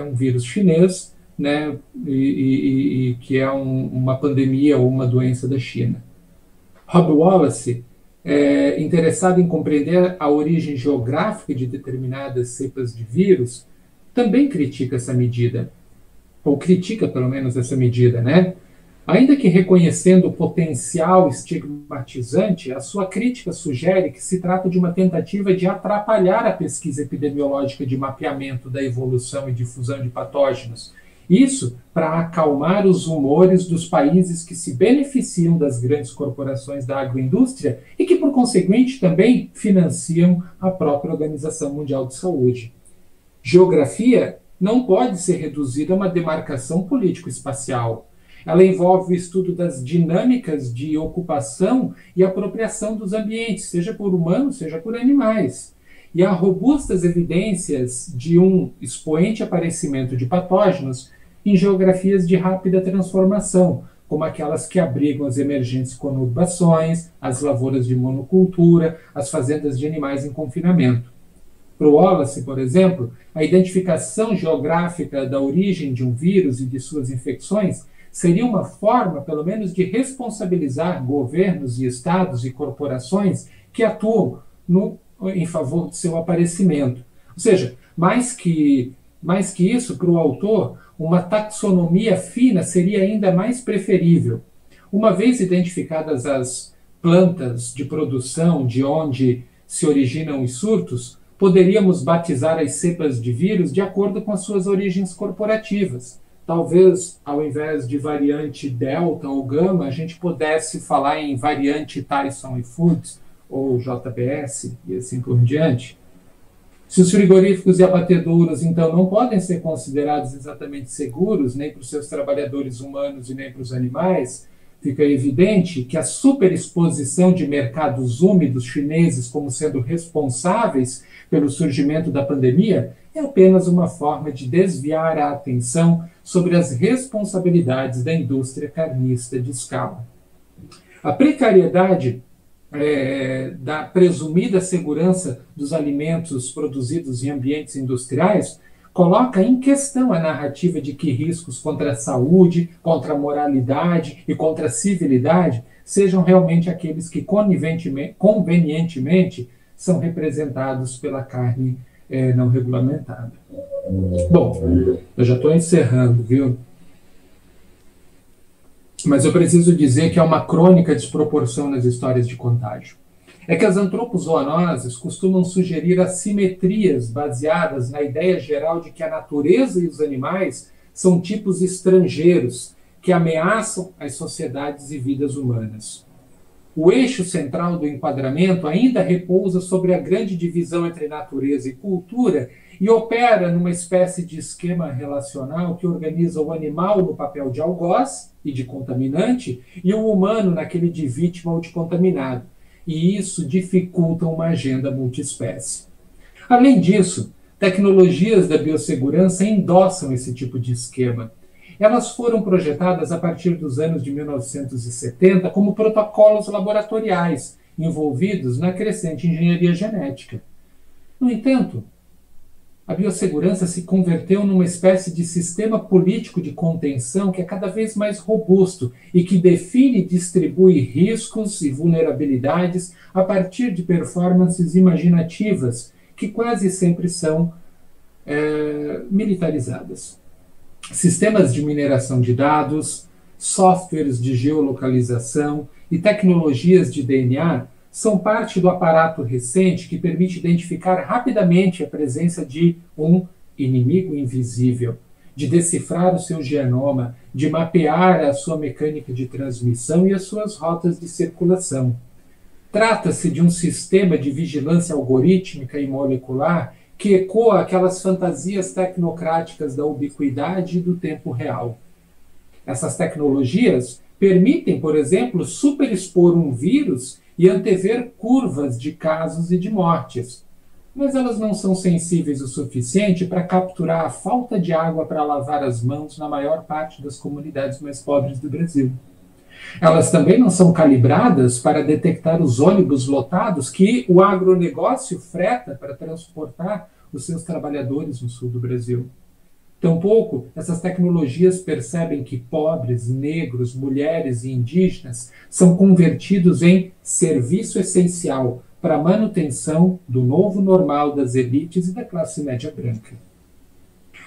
um vírus chinês, né, e que é uma pandemia ou uma doença da China. Rob Wallace, interessado em compreender a origem geográfica de determinadas cepas de vírus, também critica essa medida, ou critica pelo menos essa medida, né? Ainda que reconhecendo o potencial estigmatizante, a sua crítica sugere que se trata de uma tentativa de atrapalhar a pesquisa epidemiológica de mapeamento da evolução e difusão de patógenos. Isso para acalmar os humores dos países que se beneficiam das grandes corporações da agroindústria e que, por conseguinte, também financiam a própria Organização Mundial de Saúde. Geografia não pode ser reduzida a uma demarcação político-espacial. Ela envolve o estudo das dinâmicas de ocupação e apropriação dos ambientes, seja por humanos, seja por animais. E há robustas evidências de um expoente aparecimento de patógenos em geografias de rápida transformação, como aquelas que abrigam as emergentes conurbações, as lavouras de monocultura, as fazendas de animais em confinamento. Para o Wallace, por exemplo, a identificação geográfica da origem de um vírus e de suas infecções seria uma forma, pelo menos, de responsabilizar governos e estados e corporações que atuam em favor de seu aparecimento. Ou seja, mais que isso, para o autor, uma taxonomia fina seria ainda mais preferível. Uma vez identificadas as plantas de produção de onde se originam os surtos, poderíamos batizar as cepas de vírus de acordo com as suas origens corporativas. Talvez, ao invés de variante Delta ou Gama, a gente pudesse falar em variante Tyson Foods ou JBS e assim por diante. Se os frigoríficos e abatedouros, então, não podem ser considerados exatamente seguros, nem para os seus trabalhadores humanos e nem para os animais, fica evidente que a superexposição de mercados úmidos chineses como sendo responsáveis pelo surgimento da pandemia é apenas uma forma de desviar a atenção sobre as responsabilidades da indústria carnista de escala. A precariedade da presumida segurança dos alimentos produzidos em ambientes industriais coloca em questão a narrativa de que riscos contra a saúde, contra a moralidade e contra a civilidade sejam realmente aqueles que convenientemente são representados pela carne não regulamentada. Bom, eu já estou encerrando, viu? Mas eu preciso dizer que há uma crônica desproporção nas histórias de contágio. É que as antropozoonoses costumam sugerir assimetrias baseadas na ideia geral de que a natureza e os animais são tipos estrangeiros que ameaçam as sociedades e vidas humanas. O eixo central do enquadramento ainda repousa sobre a grande divisão entre natureza e cultura e opera numa espécie de esquema relacional que organiza o animal no papel de algoz e de contaminante e o humano naquele de vítima ou de contaminado. E isso dificulta uma agenda multiespécie. Além disso, tecnologias da biossegurança endossam esse tipo de esquema. Elas foram projetadas a partir dos anos de 1970 como protocolos laboratoriais envolvidos na crescente engenharia genética. No entanto, a biossegurança se converteu numa espécie de sistema político de contenção que é cada vez mais robusto e que define e distribui riscos e vulnerabilidades a partir de performances imaginativas que quase sempre são militarizadas. Sistemas de mineração de dados, softwares de geolocalização e tecnologias de DNA são parte do aparato recente que permite identificar rapidamente a presença de um inimigo invisível, de decifrar o seu genoma, de mapear a sua mecânica de transmissão e as suas rotas de circulação. Trata-se de um sistema de vigilância algorítmica e molecular que ecoa aquelas fantasias tecnocráticas da ubiquidade e do tempo real. Essas tecnologias permitem, por exemplo, superexpor um vírus e antever curvas de casos e de mortes. Mas elas não são sensíveis o suficiente para capturar a falta de água para lavar as mãos na maior parte das comunidades mais pobres do Brasil. Elas também não são calibradas para detectar os ônibus lotados que o agronegócio freta para transportar os seus trabalhadores no sul do Brasil. Tampouco essas tecnologias percebem que pobres, negros, mulheres e indígenas são convertidos em serviço essencial para a manutenção do novo normal das elites e da classe média branca.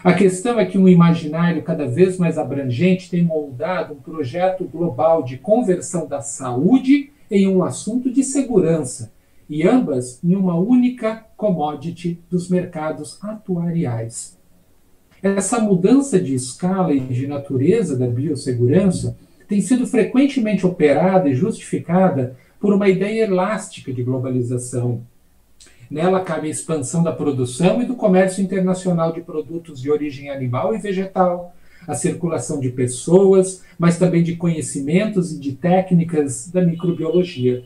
A questão é que um imaginário cada vez mais abrangente tem moldado um projeto global de conversão da saúde em um assunto de segurança, e ambas em uma única commodity dos mercados atuariais. Essa mudança de escala e de natureza da biossegurança tem sido frequentemente operada e justificada por uma ideia elástica de globalização. Nela cabe a expansão da produção e do comércio internacional de produtos de origem animal e vegetal, a circulação de pessoas, mas também de conhecimentos e de técnicas da microbiologia.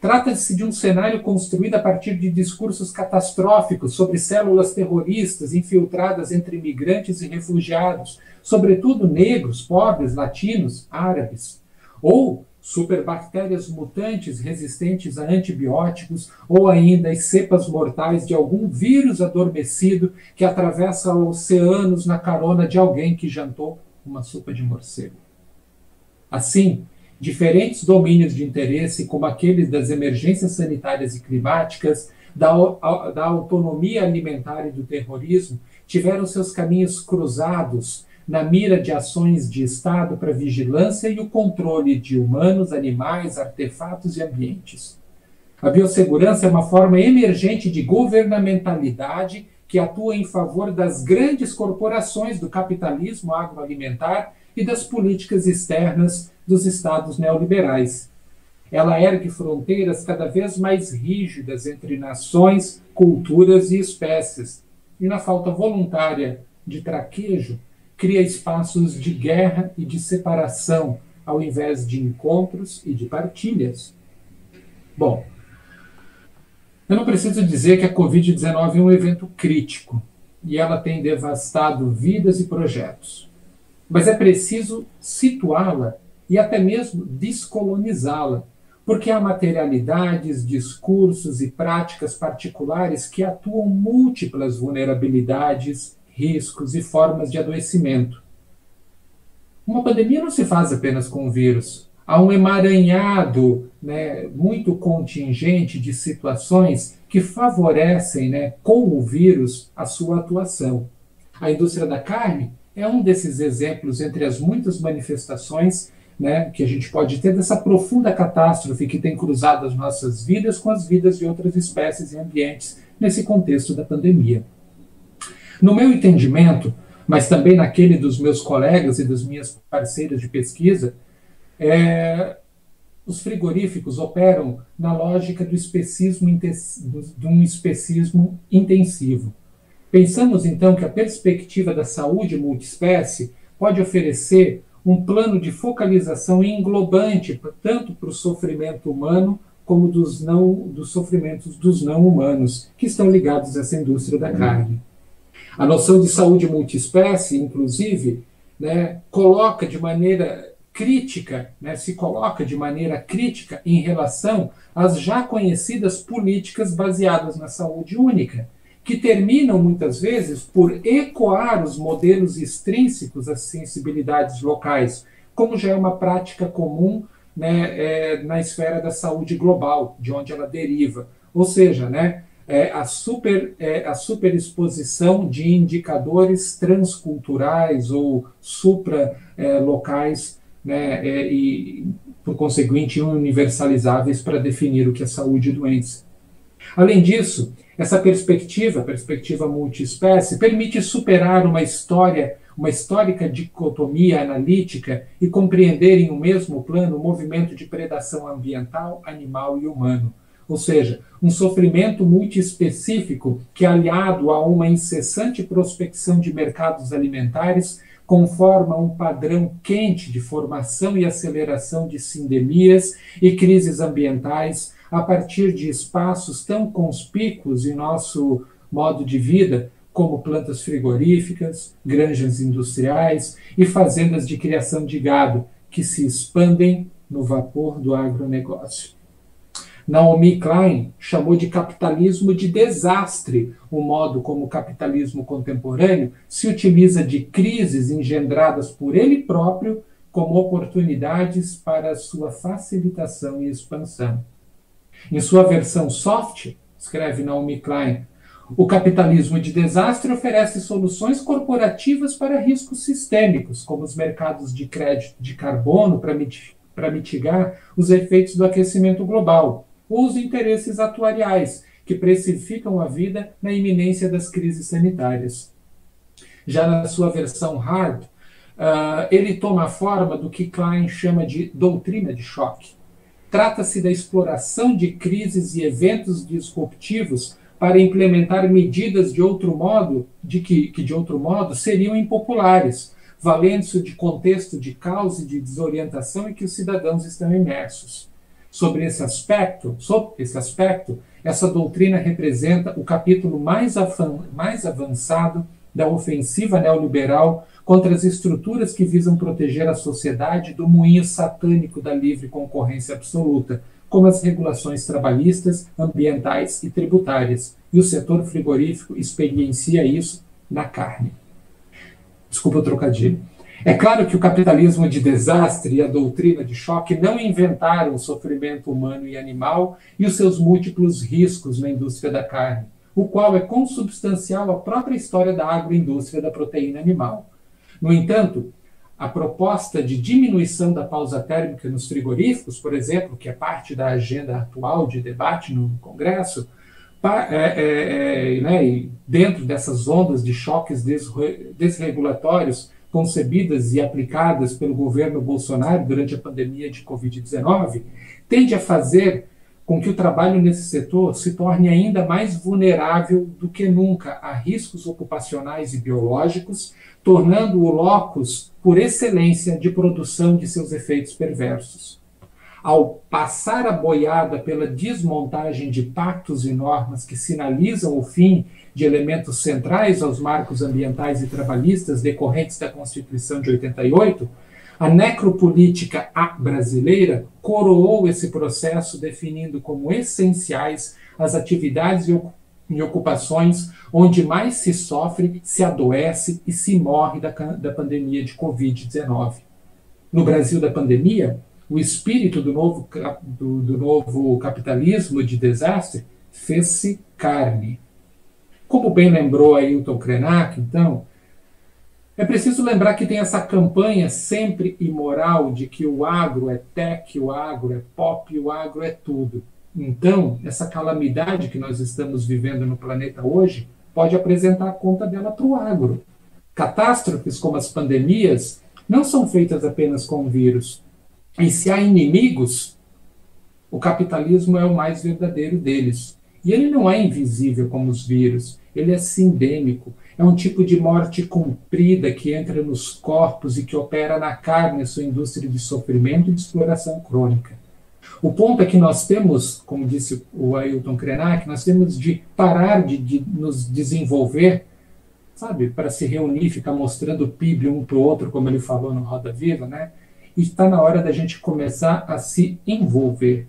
Trata-se de um cenário construído a partir de discursos catastróficos sobre células terroristas infiltradas entre imigrantes e refugiados, sobretudo negros, pobres, latinos, árabes, ou superbactérias mutantes resistentes a antibióticos, ou ainda as cepas mortais de algum vírus adormecido que atravessa oceanos na carona de alguém que jantou uma sopa de morcego. Assim, diferentes domínios de interesse, como aqueles das emergências sanitárias e climáticas, da autonomia alimentar e do terrorismo, tiveram seus caminhos cruzados na mira de ações de Estado para vigilância e o controle de humanos, animais, artefatos e ambientes. A biossegurança é uma forma emergente de governamentalidade que atua em favor das grandes corporações do capitalismo agroalimentar e das políticas externas dos estados neoliberais. Ela ergue fronteiras cada vez mais rígidas entre nações, culturas e espécies. E na falta voluntária de traquejo, cria espaços de guerra e de separação, ao invés de encontros e de partilhas. Bom, eu não preciso dizer que a Covid-19 é um evento crítico e ela tem devastado vidas e projetos. Mas é preciso situá-la e até mesmo descolonizá-la, porque há materialidades, discursos e práticas particulares que atuam múltiplas vulnerabilidades, riscos e formas de adoecimento. Uma pandemia não se faz apenas com o vírus. Há um emaranhado, muito contingente de situações que favorecem, com o vírus, a sua atuação. A indústria da carne é um desses exemplos entre as muitas manifestações que a gente pode ter dessa profunda catástrofe que tem cruzado as nossas vidas com as vidas de outras espécies e ambientes nesse contexto da pandemia. No meu entendimento, mas também naquele dos meus colegas e das minhas parceiras de pesquisa, os frigoríficos operam na lógica de um especismo intensivo. Pensamos, então, que a perspectiva da saúde multiespécie pode oferecer um plano de focalização englobante, tanto para o sofrimento humano como dos sofrimentos dos não humanos, que estão ligados a essa indústria da carne. A noção de saúde multiespécie, inclusive, coloca de maneira crítica, se coloca de maneira crítica em relação às já conhecidas políticas baseadas na saúde única, que terminam muitas vezes por ecoar os modelos extrínsecos às sensibilidades locais, como já é uma prática comum na esfera da saúde global, de onde ela deriva. Ou seja, a superexposição de indicadores transculturais ou supralocais, e, por conseguinte, universalizáveis para definir o que é saúde e doença. Além disso, essa perspectiva multiespécie, permite superar uma histórica dicotomia analítica e compreender em um mesmo plano o movimento de predação ambiental, animal e humano. Ou seja, um sofrimento multiespecífico que, aliado a uma incessante prospecção de mercados alimentares, conforma um padrão quente de formação e aceleração de sindemias e crises ambientais a partir de espaços tão conspícuos em nosso modo de vida, como plantas frigoríficas, granjas industriais e fazendas de criação de gado, que se expandem no vapor do agronegócio. Naomi Klein chamou de capitalismo de desastre o modo como o capitalismo contemporâneo se utiliza de crises engendradas por ele próprio como oportunidades para sua facilitação e expansão. Em sua versão soft, escreve Naomi Klein, o capitalismo de desastre oferece soluções corporativas para riscos sistêmicos, como os mercados de crédito de carbono para mitigar os efeitos do aquecimento global, ou os interesses atuariais, que precificam a vida na iminência das crises sanitárias. Já na sua versão hard, ele toma a forma do que Klein chama de doutrina de choque. Trata-se da exploração de crises e eventos disruptivos para implementar medidas de outro modo, que de outro modo seriam impopulares, valendo-se de contexto de caos e de desorientação em que os cidadãos estão imersos. Sobre esse aspecto, essa doutrina representa o capítulo mais avançado da ofensiva neoliberal contra as estruturas que visam proteger a sociedade do moinho satânico da livre concorrência absoluta, como as regulações trabalhistas, ambientais e tributárias. E o setor frigorífico experiencia isso na carne. Desculpa o trocadilho. É claro que o capitalismo de desastre e a doutrina de choque não inventaram o sofrimento humano e animal e os seus múltiplos riscos na indústria da carne, o qual é consubstancial à própria história da agroindústria da proteína animal. No entanto, a proposta de diminuição da pausa térmica nos frigoríficos, por exemplo, que é parte da agenda atual de debate no Congresso, né, dentro dessas ondas de choques desregulatórios concebidas e aplicadas pelo governo Bolsonaro durante a pandemia de Covid-19, tende a fazer com que o trabalho nesse setor se torne ainda mais vulnerável do que nunca a riscos ocupacionais e biológicos, tornando-o locus por excelência de produção de seus efeitos perversos. Ao passar a boiada pela desmontagem de pactos e normas que sinalizam o fim de elementos centrais aos marcos ambientais e trabalhistas decorrentes da Constituição de 88, a necropolítica brasileira coroou esse processo definindo como essenciais as atividades e ocupações onde mais se sofre, se adoece e se morre da pandemia de Covid-19. No Brasil da pandemia, o espírito do novo capitalismo de desastre fez-se carne. Como bem lembrou Ailton Krenak, então, é preciso lembrar que tem essa campanha sempre imoral de que o agro é tech, o agro é pop, o agro é tudo. Então, essa calamidade que nós estamos vivendo no planeta hoje pode apresentar a conta dela para o agro. Catástrofes como as pandemias não são feitas apenas com o vírus. E se há inimigos, o capitalismo é o mais verdadeiro deles. E ele não é invisível como os vírus, ele é sindêmico. É um tipo de morte comprida que entra nos corpos e que opera na carne a sua indústria de sofrimento e de exploração crônica. O ponto é que nós temos, como disse o Ailton Krenak, nós temos de parar de nos desenvolver, sabe, para se reunir, ficar mostrando o PIB um para o outro, como ele falou no Roda Viva, né? E está na hora da gente começar a se envolver.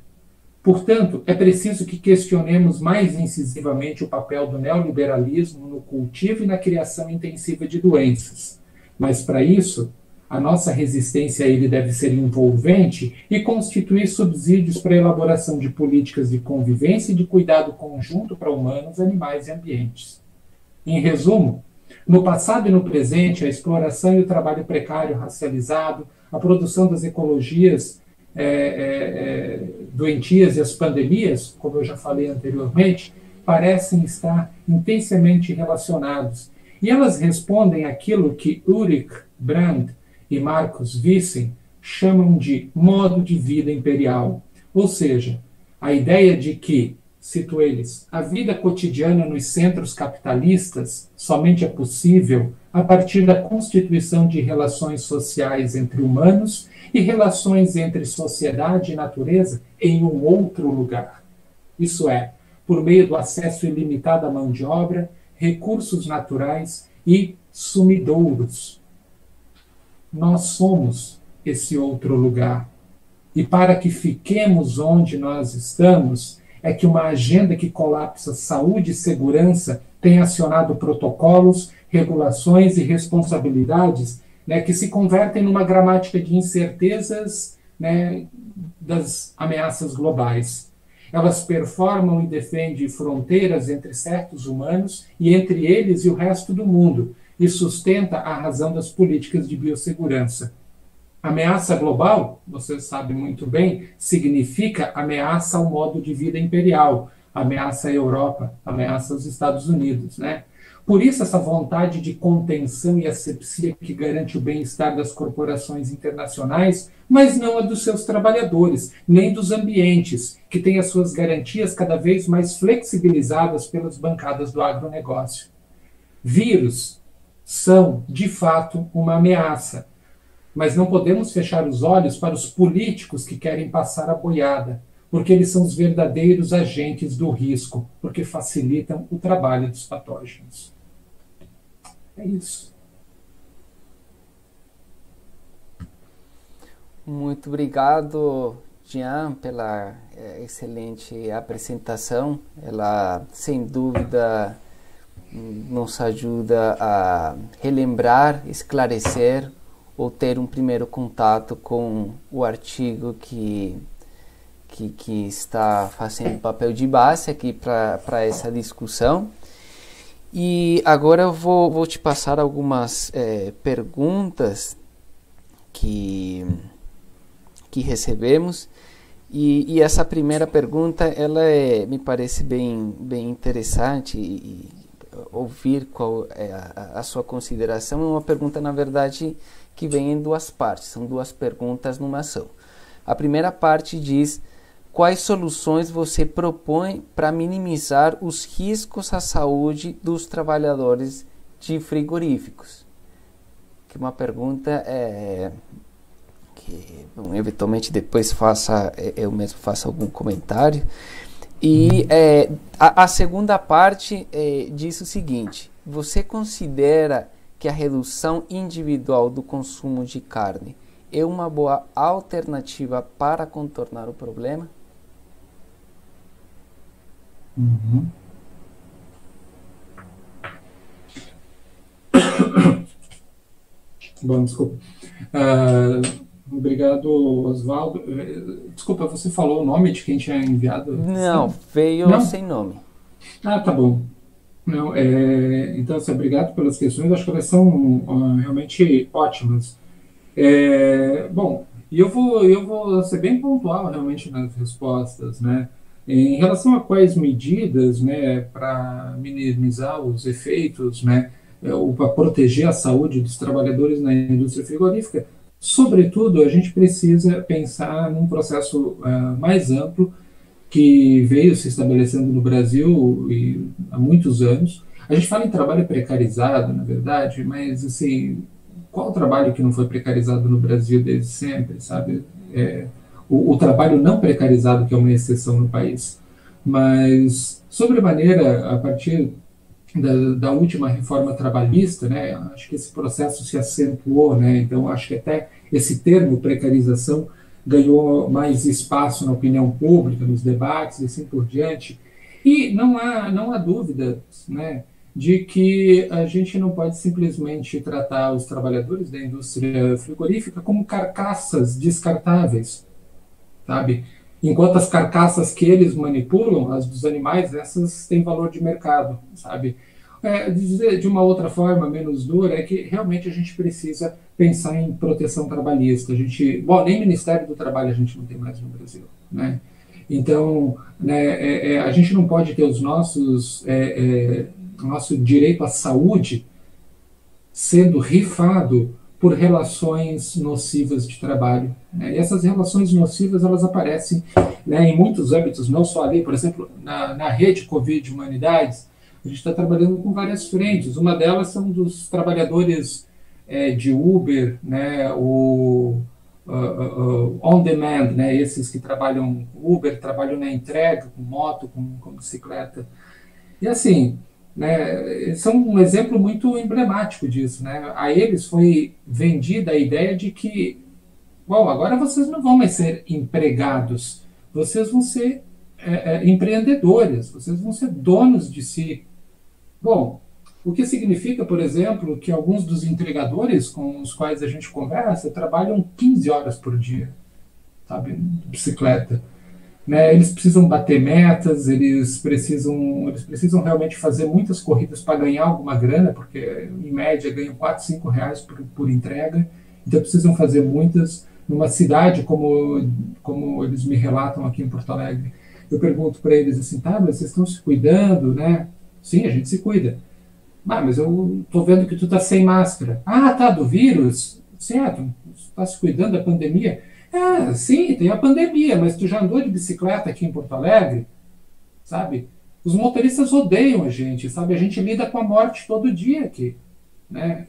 Portanto, é preciso que questionemos mais incisivamente o papel do neoliberalismo no cultivo e na criação intensiva de doenças. Mas, para isso, a nossa resistência a ele deve ser envolvente e constituir subsídios para a elaboração de políticas de convivência e de cuidado conjunto para humanos, animais e ambientes. Em resumo, no passado e no presente, a exploração e o trabalho precário racializado, a produção das ecologias doentias e as pandemias, como eu já falei anteriormente, parecem estar intensamente relacionados. E elas respondem àquilo que Ulrich Brand e Marcus Wissen chamam de modo de vida imperial. Ou seja, a ideia de que, cito eles, a vida cotidiana nos centros capitalistas somente é possível a partir da constituição de relações sociais entre humanos e relações entre sociedade e natureza em um outro lugar. Isso é, por meio do acesso ilimitado à mão de obra, recursos naturais e sumidouros. Nós somos esse outro lugar. E para que fiquemos onde nós estamos, é que uma agenda que colapsa saúde e segurança tem acionado protocolos, regulações e responsabilidades, né, que se convertem numa gramática de incertezas, né, das ameaças globais. Elas performam e defendem fronteiras entre certos humanos e entre eles e o resto do mundo, e sustenta a razão das políticas de biossegurança. Ameaça global, você sabe muito bem, significa ameaça ao modo de vida imperial, ameaça à Europa, ameaça aos Estados Unidos, né? Por isso, essa vontade de contenção e asepsia que garante o bem-estar das corporações internacionais, mas não a dos seus trabalhadores, nem dos ambientes, que têm as suas garantias cada vez mais flexibilizadas pelas bancadas do agronegócio. Vírus são, de fato, uma ameaça, mas não podemos fechar os olhos para os políticos que querem passar a boiada, porque eles são os verdadeiros agentes do risco, porque facilitam o trabalho dos patógenos. É isso. Muito obrigado, Jean, pela excelente apresentação. Ela, sem dúvida, nos ajuda a relembrar, esclarecer ou ter um primeiro contato com o artigo que está fazendo papel de base aqui para essa discussão. E agora eu vou te passar algumas perguntas que, que recebemos. E essa primeira pergunta, ela me parece bem interessante, e ouvir qual é a sua consideração. É uma pergunta, na verdade, que vem em duas partes, são duas perguntas numa ação. A primeira parte diz: quais soluções você propõe para minimizar os riscos à saúde dos trabalhadores de frigoríficos? Que uma pergunta que, bom, eventualmente depois eu mesmo faço algum comentário. E a segunda parte diz o seguinte: você considera que a redução individual do consumo de carne é uma boa alternativa para contornar o problema? Uhum. Bom, desculpa. Obrigado, Oswaldo. Desculpa, você falou o nome de quem tinha enviado? Não, veio Não? sem nome. Ah, tá bom. Não, então, assim, obrigado pelas questões. Acho que elas são realmente ótimas. Bom, e eu vou ser bem pontual realmente nas respostas, né? Em relação a quais medidas, né, para minimizar os efeitos, né, ou para proteger a saúde dos trabalhadores na indústria frigorífica, sobretudo a gente precisa pensar num processo mais amplo que veio se estabelecendo no Brasil há muitos anos. A gente fala em trabalho precarizado, na verdade, mas assim, qual trabalho que não foi precarizado no Brasil desde sempre, sabe? O trabalho não precarizado que é uma exceção no país. Mas, sobremaneira, a partir da última reforma trabalhista, né, acho que esse processo se acentuou, né, então acho que até esse termo precarização ganhou mais espaço na opinião pública, nos debates e assim por diante. E não há dúvida, né, de que a gente não pode simplesmente tratar os trabalhadores da indústria frigorífica como carcaças descartáveis, sabe? Enquanto as carcaças que eles manipulam, as dos animais, essas têm valor de mercado, sabe? Dizer de uma outra forma, menos dura, é que realmente a gente precisa pensar em proteção trabalhista. Bom, nem Ministério do Trabalho a gente não tem mais no Brasil, né? Então, né, a gente não pode ter nosso direito à saúde sendo rifado por relações nocivas de trabalho, né? E essas relações nocivas, elas aparecem, né, em muitos âmbitos, não só ali, por exemplo, na rede Covid Humanidades, a gente está trabalhando com várias frentes. Uma delas são dos trabalhadores de Uber, né, on demand, né, esses que trabalham Uber, trabalham na entrega, com moto, com bicicleta. E assim, né, são um exemplo muito emblemático disso, né? A eles foi vendida a ideia de que, bom, agora vocês não vão mais ser empregados, vocês vão ser empreendedores, vocês vão ser donos de si. Bom, o que significa, por exemplo, que alguns dos entregadores com os quais a gente conversa trabalham 15 horas por dia, sabe, de bicicleta. Né, eles precisam bater metas, eles precisam realmente fazer muitas corridas para ganhar alguma grana, porque em média ganham 4, 5 reais por entrega, então precisam fazer muitas. Numa cidade como eles me relatam aqui em Porto Alegre, eu pergunto para eles assim: tá, mas vocês estão se cuidando, né? Sim, a gente se cuida. Mas eu estou vendo que tu está sem máscara. Ah, tá, do vírus? Certo, está se cuidando da pandemia. Sim, tem a pandemia, mas tu já andou de bicicleta aqui em Porto Alegre, sabe? Os motoristas odeiam a gente, sabe? A gente lida com a morte todo dia aqui, né?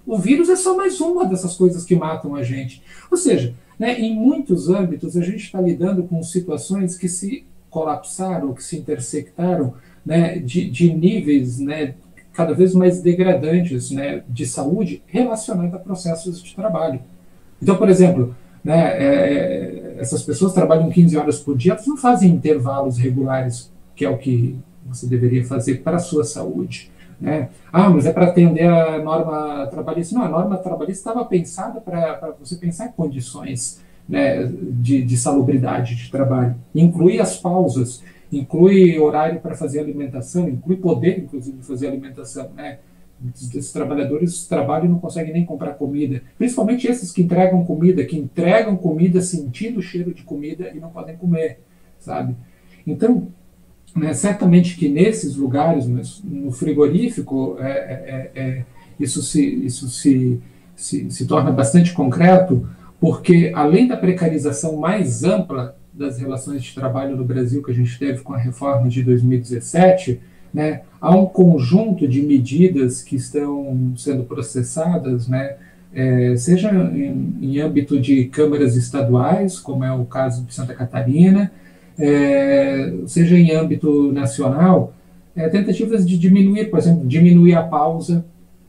O vírus é só mais uma dessas coisas que matam a gente. Ou seja, né, em muitos âmbitos a gente está lidando com situações que se colapsaram, que se intersectaram, né, de níveis, né, cada vez mais degradantes, né, de saúde relacionada a processos de trabalho. Então, por exemplo, né, essas pessoas trabalham 15 horas por dia, elas não fazem intervalos regulares, que é o que você deveria fazer para a sua saúde. Né? Mas é para atender a norma trabalhista. Não, a norma trabalhista estava pensada para você pensar em condições, né, de salubridade de trabalho. Inclui as pausas, inclui horário para fazer alimentação, inclui poder, inclusive, fazer alimentação. Né? desses trabalhadores trabalham e não conseguem nem comprar comida. Principalmente esses que entregam comida sentindo o cheiro de comida e não podem comer, sabe? Então, né, certamente que nesses lugares, no frigorífico, isso se torna bastante concreto, porque além da precarização mais ampla das relações de trabalho no Brasil que a gente teve com a reforma de 2017, né, há um conjunto de medidas que estão sendo processadas, né, seja em âmbito de câmaras estaduais, como é o caso de Santa Catarina, seja em âmbito nacional, tentativas de diminuir, por exemplo, diminuir a pausa.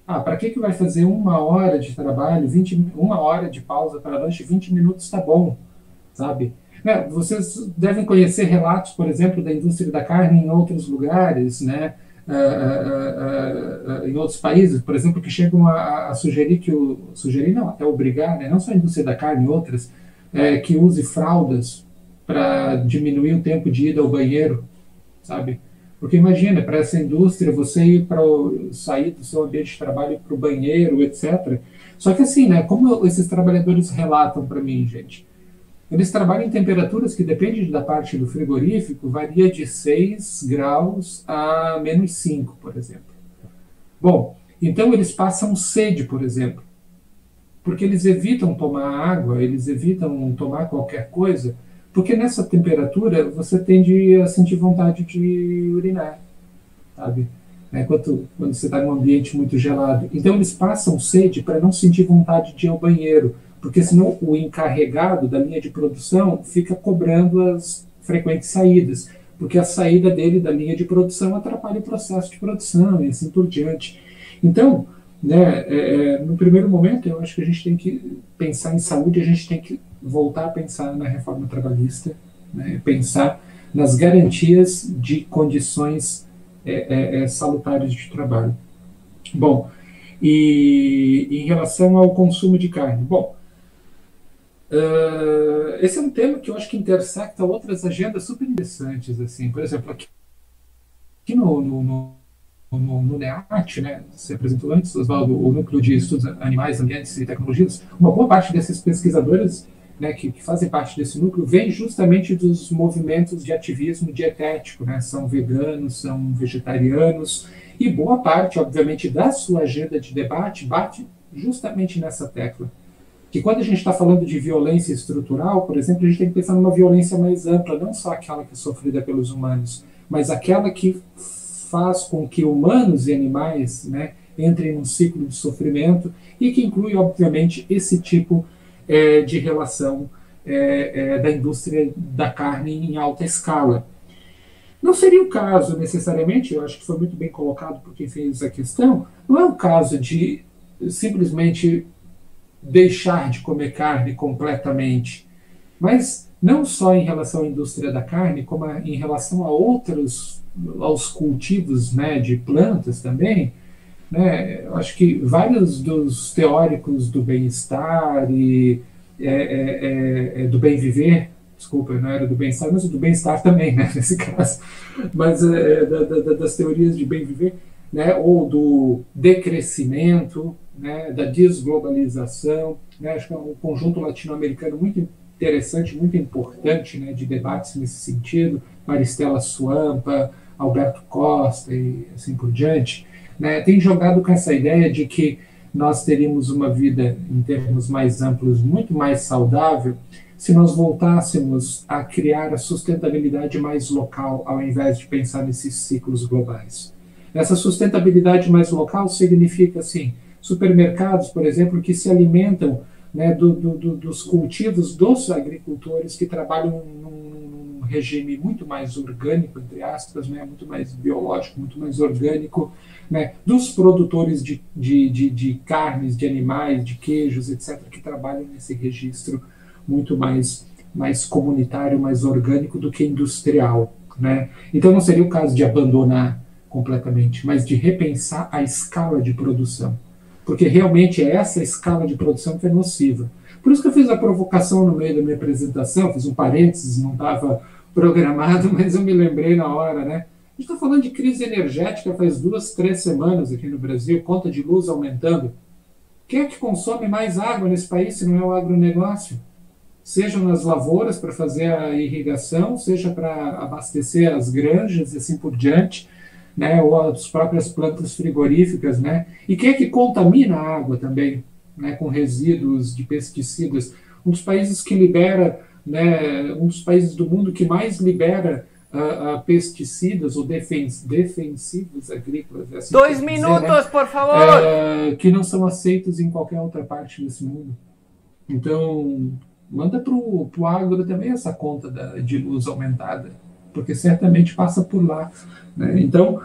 Para que vai fazer 1 hora de trabalho, 1 hora de pausa para lanche, 20 minutos está bom, sabe? Vocês devem conhecer relatos, por exemplo, da indústria da carne em outros lugares, né? Em outros países, por exemplo, que chegam a sugerir sugerir não, até obrigar, né? Não só a indústria da carne, outras, que use fraldas para diminuir o tempo de ida ao banheiro, sabe? Porque imagina, para essa indústria, você sair do seu ambiente de trabalho para o banheiro, etc. Só que assim, né, como esses trabalhadores relatam para mim, gente, eles trabalham em temperaturas que, depende da parte do frigorífico, varia de 6 graus a -5, por exemplo. Bom, então eles passam sede, por exemplo, porque eles evitam tomar água, eles evitam tomar qualquer coisa, porque nessa temperatura você tende a sentir vontade de urinar, sabe? Quando você está num ambiente muito gelado. Então eles passam sede para não sentir vontade de ir ao banheiro, porque senão o encarregado da linha de produção fica cobrando as frequentes saídas, porque a saída dele da linha de produção atrapalha o processo de produção e assim por diante. Então, né, no primeiro momento, eu acho que a gente tem que pensar em saúde, a gente tem que voltar a pensar na reforma trabalhista, né, pensar nas garantias de condições salutares de trabalho. Bom, e em relação ao consumo de carne, bom, esse é um tema que eu acho que intersecta outras agendas super interessantes, assim, por exemplo, aqui no NEAT, né, você apresentou antes, Oswaldo, o Núcleo de Estudos Animais, Ambientes e Tecnologias, uma boa parte desses pesquisadores, né, que fazem parte desse núcleo vem justamente dos movimentos de ativismo dietético, né, são veganos, são vegetarianos, e boa parte, obviamente, da sua agenda de debate bate justamente nessa tecla. Que quando a gente está falando de violência estrutural, por exemplo, a gente tem que pensar numa violência mais ampla, não só aquela que é sofrida pelos humanos, mas aquela que faz com que humanos e animais, né, entrem num ciclo de sofrimento e que inclui, obviamente, esse tipo de relação da indústria da carne em alta escala. Não seria o caso, necessariamente, eu acho que foi muito bem colocado por quem fez a questão, não é o caso de simplesmente deixar de comer carne completamente, mas não só em relação à indústria da carne, como em relação aos cultivos, né, de plantas também, né, eu acho que vários dos teóricos do bem-estar e do bem-viver, desculpa, não era do bem-estar, mas do bem-estar também, né, nesse caso, mas das teorias de bem-viver, né, ou do decrescimento, né, da desglobalização, né, acho que é um conjunto latino-americano muito interessante, muito importante, né, de debates nesse sentido, Maristela Suampa, Alberto Costa e assim por diante, né, tem jogado com essa ideia de que nós teríamos uma vida, em termos mais amplos, muito mais saudável se nós voltássemos a criar a sustentabilidade mais local, ao invés de pensar nesses ciclos globais. Essa sustentabilidade mais local significa, assim, supermercados, por exemplo, que se alimentam, né, dos cultivos dos agricultores que trabalham num regime muito mais orgânico, entre aspas, né, muito mais biológico, muito mais orgânico, né, dos produtores de carnes, de animais, de queijos, etc., que trabalham nesse registro muito mais comunitário, mais orgânico do que industrial, né? Então não seria o caso de abandonar completamente, mas de repensar a escala de produção, porque realmente é essa escala de produção que é nociva. Por isso que eu fiz a provocação no meio da minha apresentação, fiz um parênteses, não estava programado, mas eu me lembrei na hora, né? A gente está falando de crise energética faz 2, 3 semanas aqui no Brasil, conta de luz aumentando. Quem é que consome mais água nesse país se não é o agronegócio? Seja nas lavouras para fazer a irrigação, seja para abastecer as granjas e assim por diante, né, ou as próprias plantas frigoríficas, né? E quem é que contamina a água também, né, com resíduos de pesticidas? Um dos países que libera, né, um dos países do mundo que mais libera pesticidas ou defensivos agrícolas, é assim que Dois tem que dizer, né? minutos, por favor! Que não são aceitos em qualquer outra parte desse mundo. Então, manda para o agro também essa conta de luz aumentada, porque certamente passa por lá, né? Então,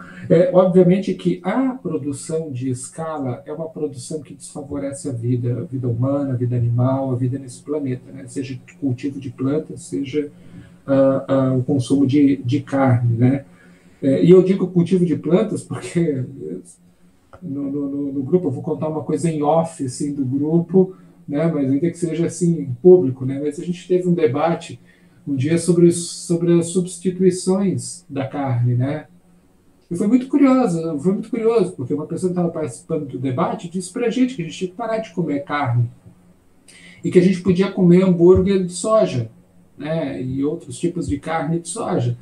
obviamente que a produção de escala é uma produção que desfavorece a vida humana, a vida animal, a vida nesse planeta, né? Seja cultivo de plantas, seja o consumo de carne, né? E eu digo cultivo de plantas porque no grupo eu vou contar uma coisa em off assim, do grupo, né? Mas ainda que seja assim em público, né? Mas a gente teve um debate um dia sobre as substituições da carne, né? E foi muito curioso, porque uma pessoa que estava participando do debate disse para a gente que a gente tinha que parar de comer carne e que a gente podia comer hambúrguer de soja, né? E outros tipos de carne de soja.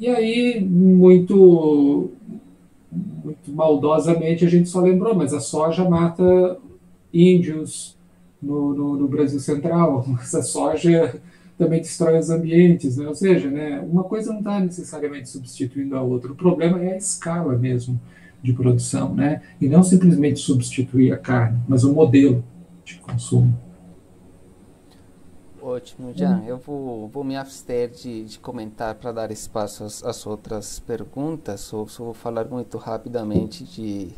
E aí, muito maldosamente, a gente só lembrou, mas a soja mata índios no Brasil Central, essa soja também destrói os ambientes, né? Ou seja, né, uma coisa não está necessariamente substituindo a outra, o problema é a escala mesmo de produção, né? E não simplesmente substituir a carne, mas o modelo de consumo. Ótimo, Jean. Eu vou me abster de comentar para dar espaço às outras perguntas. Só vou falar muito rapidamente de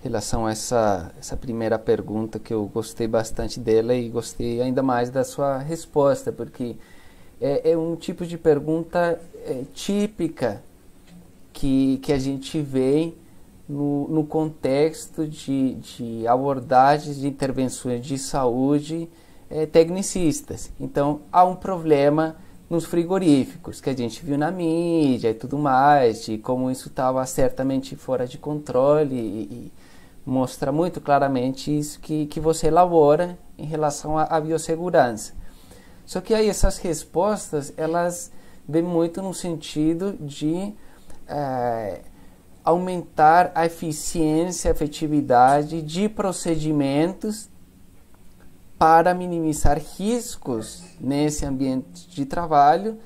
relação a essa primeira pergunta, que eu gostei bastante dela e gostei ainda mais da sua resposta, porque é um tipo de pergunta típica que a gente vê no contexto de abordagens de intervenções de saúde tecnicistas. Então, há um problema nos frigoríficos, que a gente viu na mídia e tudo mais, de como isso estava certamente fora de controle e mostra muito claramente isso que você elabora em relação à biossegurança. Só que aí essas respostas, elas vêm muito no sentido de aumentar a eficiência, a efetividade de procedimentos para minimizar riscos nesse ambiente de trabalho,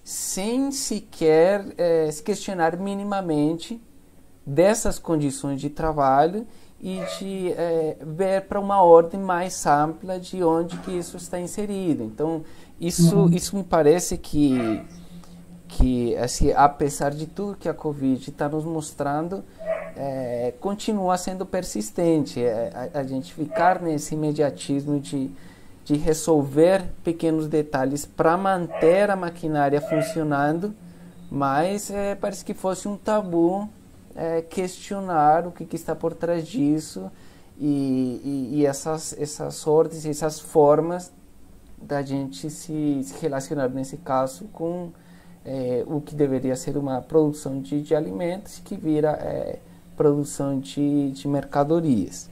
sem sequer se questionar minimamente dessas condições de trabalho e de ver para uma ordem mais ampla de onde que isso está inserido. Então, isso me parece que assim, apesar de tudo que a Covid está nos mostrando, continua sendo persistente. A gente ficar nesse imediatismo de resolver pequenos detalhes para manter a maquinária funcionando, mas parece que fosse um tabu questionar o que está por trás disso e essas ordens, essas formas da gente se relacionar nesse caso com o que deveria ser uma produção de alimentos que vira produção de mercadorias.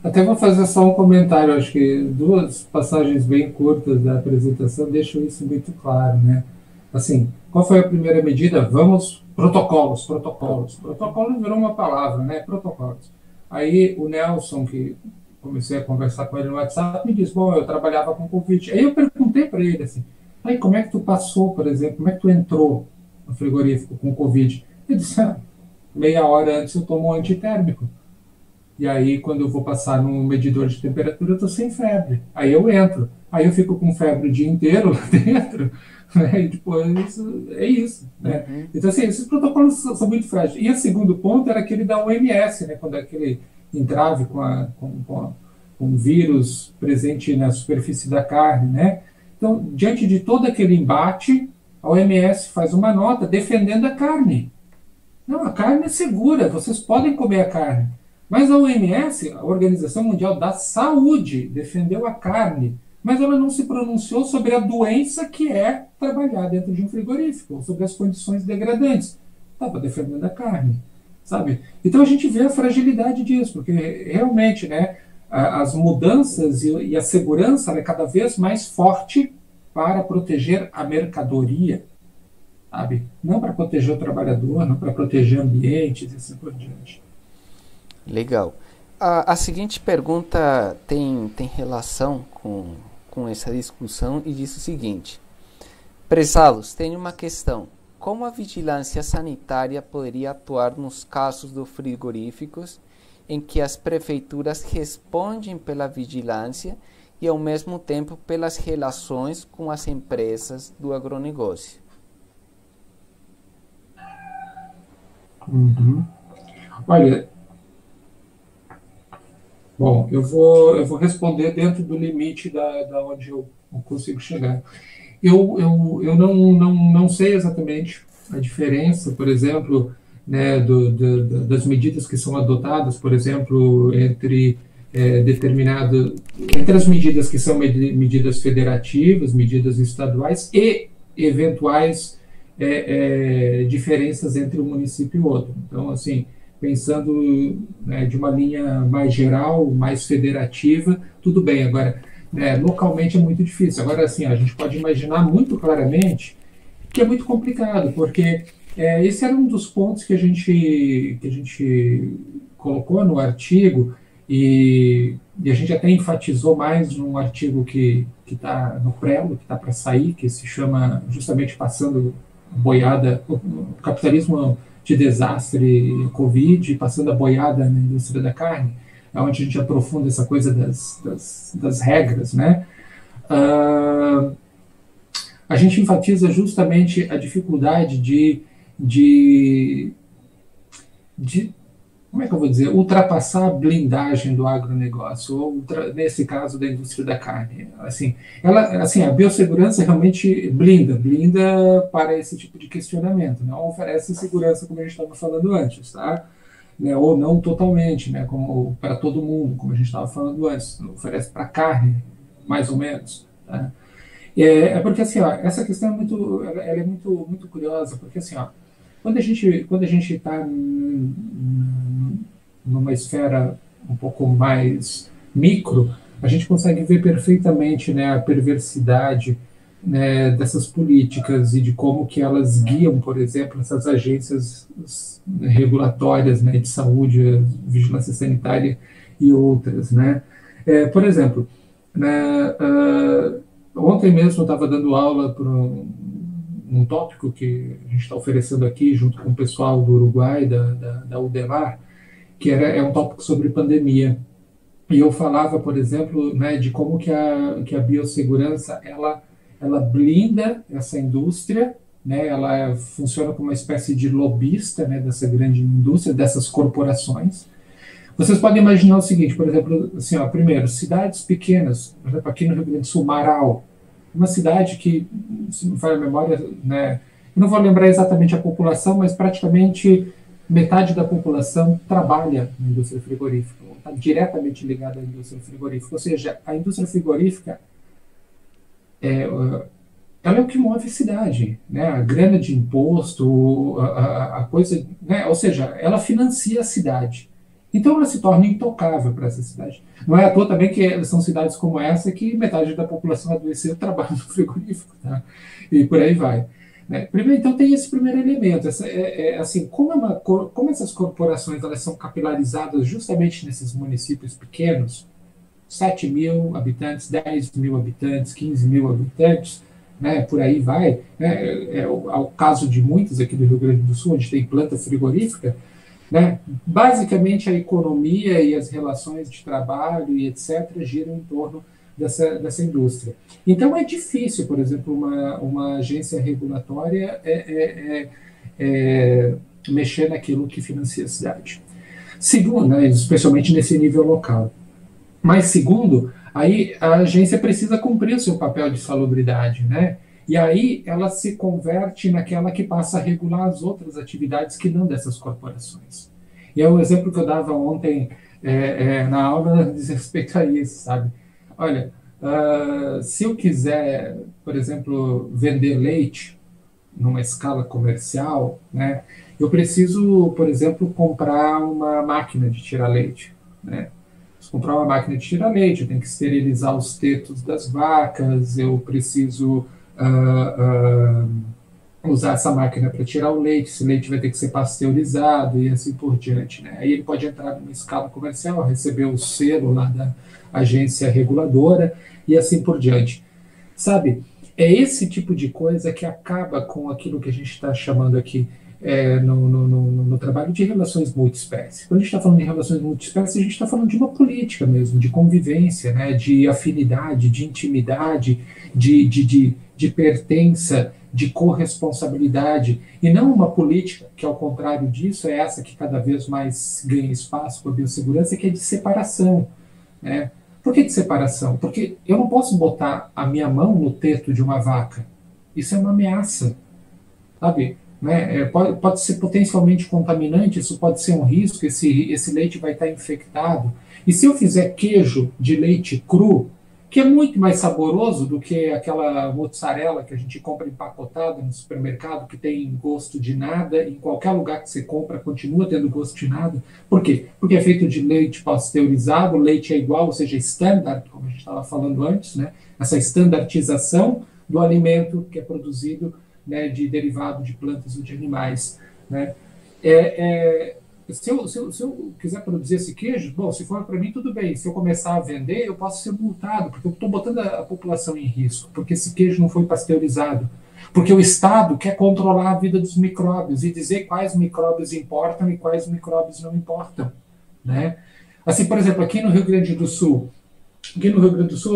Até vou fazer só um comentário, acho que 2 passagens bem curtas da apresentação deixam isso muito claro, né? Assim, qual foi a primeira medida? Vamos, protocolos. Protocolos virou uma palavra, né? Protocolos. Aí o Nelson, que comecei a conversar com ele no WhatsApp, me disse, bom, eu trabalhava com Covid. Aí eu perguntei para ele assim, aí como é que tu passou, por exemplo, como é que tu entrou no frigorífico com Covid? Ele disse, meia hora antes eu tomo um antitérmico. E aí, quando eu vou passar no medidor de temperatura, eu estou sem febre. Aí eu entro. Aí eu fico com febre o dia inteiro lá dentro, né? E depois é isso, né? Então, assim, esses protocolos são muito frágeis. E o segundo ponto era aquele da OMS, né? Quando aquele entrave com um vírus presente na superfície da carne, né? Então, diante de todo aquele embate, a OMS faz uma nota defendendo a carne. Não, a carne é segura, vocês podem comer a carne. Mas a OMS, a Organização Mundial da Saúde, defendeu a carne, mas ela não se pronunciou sobre a doença que é trabalhar dentro de um frigorífico, ou sobre as condições degradantes. estava defendendo a carne, sabe? Então a gente vê a fragilidade disso, porque realmente, né, as mudanças e a segurança é cada vez mais forte para proteger a mercadoria, sabe? Não para proteger o trabalhador, não para proteger ambientes e assim por diante. Legal. A seguinte pergunta tem relação com essa discussão e diz o seguinte: prezados, tenho uma questão. Como a vigilância sanitária poderia atuar nos casos dos frigoríficos em que as prefeituras respondem pela vigilância e, ao mesmo tempo, pelas relações com as empresas do agronegócio? Uhum. Olha, bom, eu vou responder dentro do limite da onde eu consigo chegar. Eu não sei exatamente a diferença, por exemplo, né, das medidas que são adotadas, por exemplo, entre as medidas que são medidas federativas, medidas estaduais e eventuais diferenças entre um município e outro. Então, assim, pensando, né, de uma linha mais geral, mais federativa, tudo bem. Agora, né, localmente é muito difícil. Agora, assim, a gente pode imaginar muito claramente que é muito complicado, porque esse era um dos pontos que a gente colocou no artigo, e a gente até enfatizou mais num artigo que está no prelo, que está para sair, que se chama justamente Passando a Boiada, o capitalismo de desastre Covid, passando a boiada na indústria da carne, onde a gente aprofunda essa coisa das regras, né? Uh, a gente enfatiza justamente a dificuldade de, de como é que eu vou dizer, ultrapassar a blindagem do agronegócio, ou nesse caso da indústria da carne. Assim, a biossegurança realmente blinda para esse tipo de questionamento, não oferece segurança como a gente estava falando antes, tá? Né, ou não totalmente, né, como para todo mundo, como a gente estava falando antes, oferece para carne, mais ou menos. Tá? Porque assim, ó, essa questão ela é muito curiosa, porque assim, ó, quando a gente está numa esfera um pouco mais micro, a gente consegue ver perfeitamente, né, a perversidade, né, dessas políticas e de como que elas guiam, por exemplo, essas agências regulatórias, né, de saúde, vigilância sanitária e outras, né? Por exemplo, né, ontem mesmo eu estava dando aula para um tópico que a gente está oferecendo aqui junto com o pessoal do Uruguai, da UDELAR, que é um tópico sobre pandemia. E eu falava, por exemplo, né, de como que a biossegurança ela blinda essa indústria, né, ela funciona como uma espécie de lobista, né, dessa grande indústria, dessas corporações. Vocês podem imaginar o seguinte, por exemplo, assim, ó, primeiro, cidades pequenas, por exemplo, aqui no Rio Grande do Sul, Marau, uma cidade que, se não me falha a memória, né, eu não vou lembrar exatamente a população, mas praticamente metade da população trabalha na indústria frigorífica, está diretamente ligada à indústria frigorífica. Ou seja, a indústria frigorífica ela é o que move a cidade, né? A grana de imposto, a coisa, né? Ou seja, ela financia a cidade. Então ela se torna intocável para essa cidade. Não é à toa também que são cidades como essa que metade da população adoeceu trabalha no frigorífico, tá? E por aí vai. Né? Primeiro, então tem esse primeiro elemento, assim, como essas corporações elas são capilarizadas justamente nesses municípios pequenos, 7 mil habitantes, 10 mil habitantes, 15 mil habitantes, né, por aí vai, né, o caso de muitos aqui do Rio Grande do Sul, onde tem planta frigorífica, né, basicamente a economia e as relações de trabalho e etc. giram em torno dessa indústria. Então é difícil, por exemplo, uma agência regulatória mexer naquilo que financia a cidade. Segundo, né, especialmente nesse nível local. Mas segundo, aí a agência precisa cumprir o seu papel de salubridade, né? E aí ela se converte naquela que passa a regular as outras atividades que não dessas corporações. E é o exemplo que eu dava ontem na aula diz respeito a isso, sabe? Olha, se eu quiser, por exemplo, vender leite, numa escala comercial, né, eu preciso, por exemplo, comprar uma máquina de tirar leite, né? Se comprar uma máquina de tirar leite, eu tenho que esterilizar os tetos das vacas, eu preciso usar essa máquina para tirar o leite, esse leite vai ter que ser pasteurizado e assim por diante, né? Aí ele pode entrar numa escala comercial, receber o selo lá da agência reguladora e assim por diante. Sabe, é esse tipo de coisa que acaba com aquilo que a gente está chamando aqui no trabalho de relações multiespécies. Quando a gente está falando de relações multiespécies, a gente está falando de uma política mesmo, de convivência, né, de afinidade, de intimidade, de pertença, de corresponsabilidade, e não uma política que, ao contrário disso, é essa que cada vez mais ganha espaço com a biossegurança, que é de separação, né? Por que de separação? Porque eu não posso botar a minha mão no teto de uma vaca. Isso é uma ameaça, sabe? Né? Pode ser potencialmente contaminante, isso pode ser um risco, esse leite vai estar infectado. E se eu fizer queijo de leite cru, que é muito mais saboroso do que aquela mozzarella que a gente compra empacotada no supermercado, que tem gosto de nada, em qualquer lugar que você compra continua tendo gosto de nada. Por quê? Porque é feito de leite pasteurizado, o leite é igual, ou seja, standard, como a gente estava falando antes, né? Essa estandartização do alimento que é produzido, né, de derivado de plantas ou de animais, né? Se eu quiser produzir esse queijo, bom, se for para mim, tudo bem. Se eu começar a vender, eu posso ser multado, porque eu estou botando a população em risco, porque esse queijo não foi pasteurizado. Porque o Estado quer controlar a vida dos micróbios e dizer quais micróbios importam e quais micróbios não importam, né? Assim, por exemplo, aqui no Rio Grande do Sul,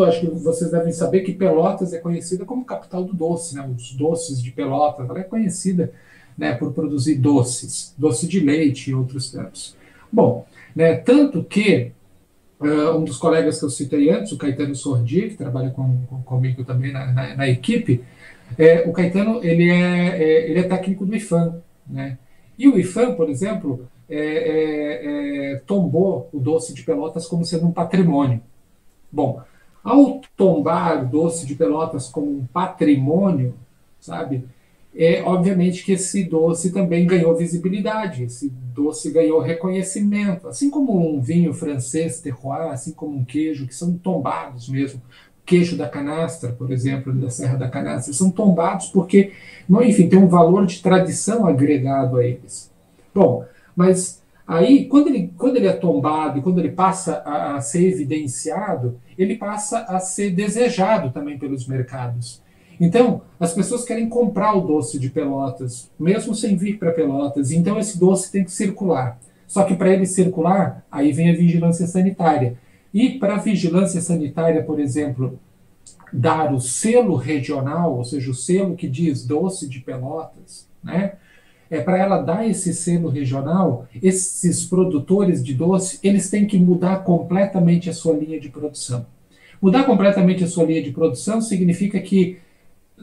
acho que vocês devem saber que Pelotas é conhecida como capital do doce, né? Os doces de Pelotas, ela é conhecida, né, por produzir doces, doce de leite e outros tantos. Bom, né, tanto que um dos colegas que eu citei antes, o Caetano Sordi, que trabalha comigo também na equipe, o Caetano ele é técnico do IFAM, né? E o IFAM, por exemplo, tombou o doce de Pelotas como sendo um patrimônio. Bom, ao tombar o doce de Pelotas como um patrimônio, sabe, obviamente que esse doce também ganhou visibilidade, esse doce ganhou reconhecimento, assim como um vinho francês terroir, assim como um queijo, que são tombados mesmo. Queijo da canastra, por exemplo, da Serra da Canastra, são tombados porque, enfim, tem um valor de tradição agregado a eles. Bom, mas aí, quando ele é tombado e quando ele passa a ser evidenciado, ele passa a ser desejado também pelos mercados. Então, as pessoas querem comprar o doce de Pelotas, mesmo sem vir para Pelotas. Então, esse doce tem que circular. Só que para ele circular, aí vem a vigilância sanitária. E para a vigilância sanitária, por exemplo, dar o selo regional, ou seja, o selo que diz doce de Pelotas, né? Para ela dar esse selo regional, esses produtores de doce, eles têm que mudar completamente a sua linha de produção. Mudar completamente a sua linha de produção significa que,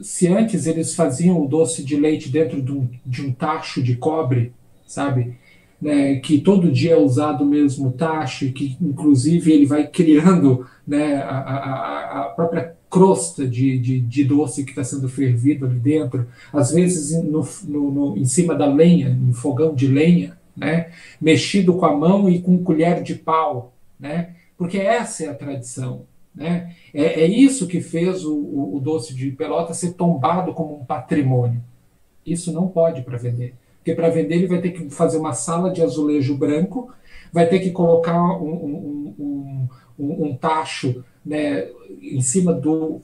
se antes eles faziam o doce de leite dentro de um tacho de cobre, sabe? Né, que todo dia é usado o mesmo tacho, e que inclusive ele vai criando, né, a própria crosta de doce que está sendo fervido ali dentro, às vezes em cima da lenha, em fogão de lenha, né, mexido com a mão e com colher de pau, né, porque essa é a tradição. Né? Isso que fez o doce de Pelota ser tombado como um patrimônio. Isso não pode para vender. Porque para vender ele vai ter que fazer uma sala de azulejo branco, vai ter que colocar um tacho, né, em cima do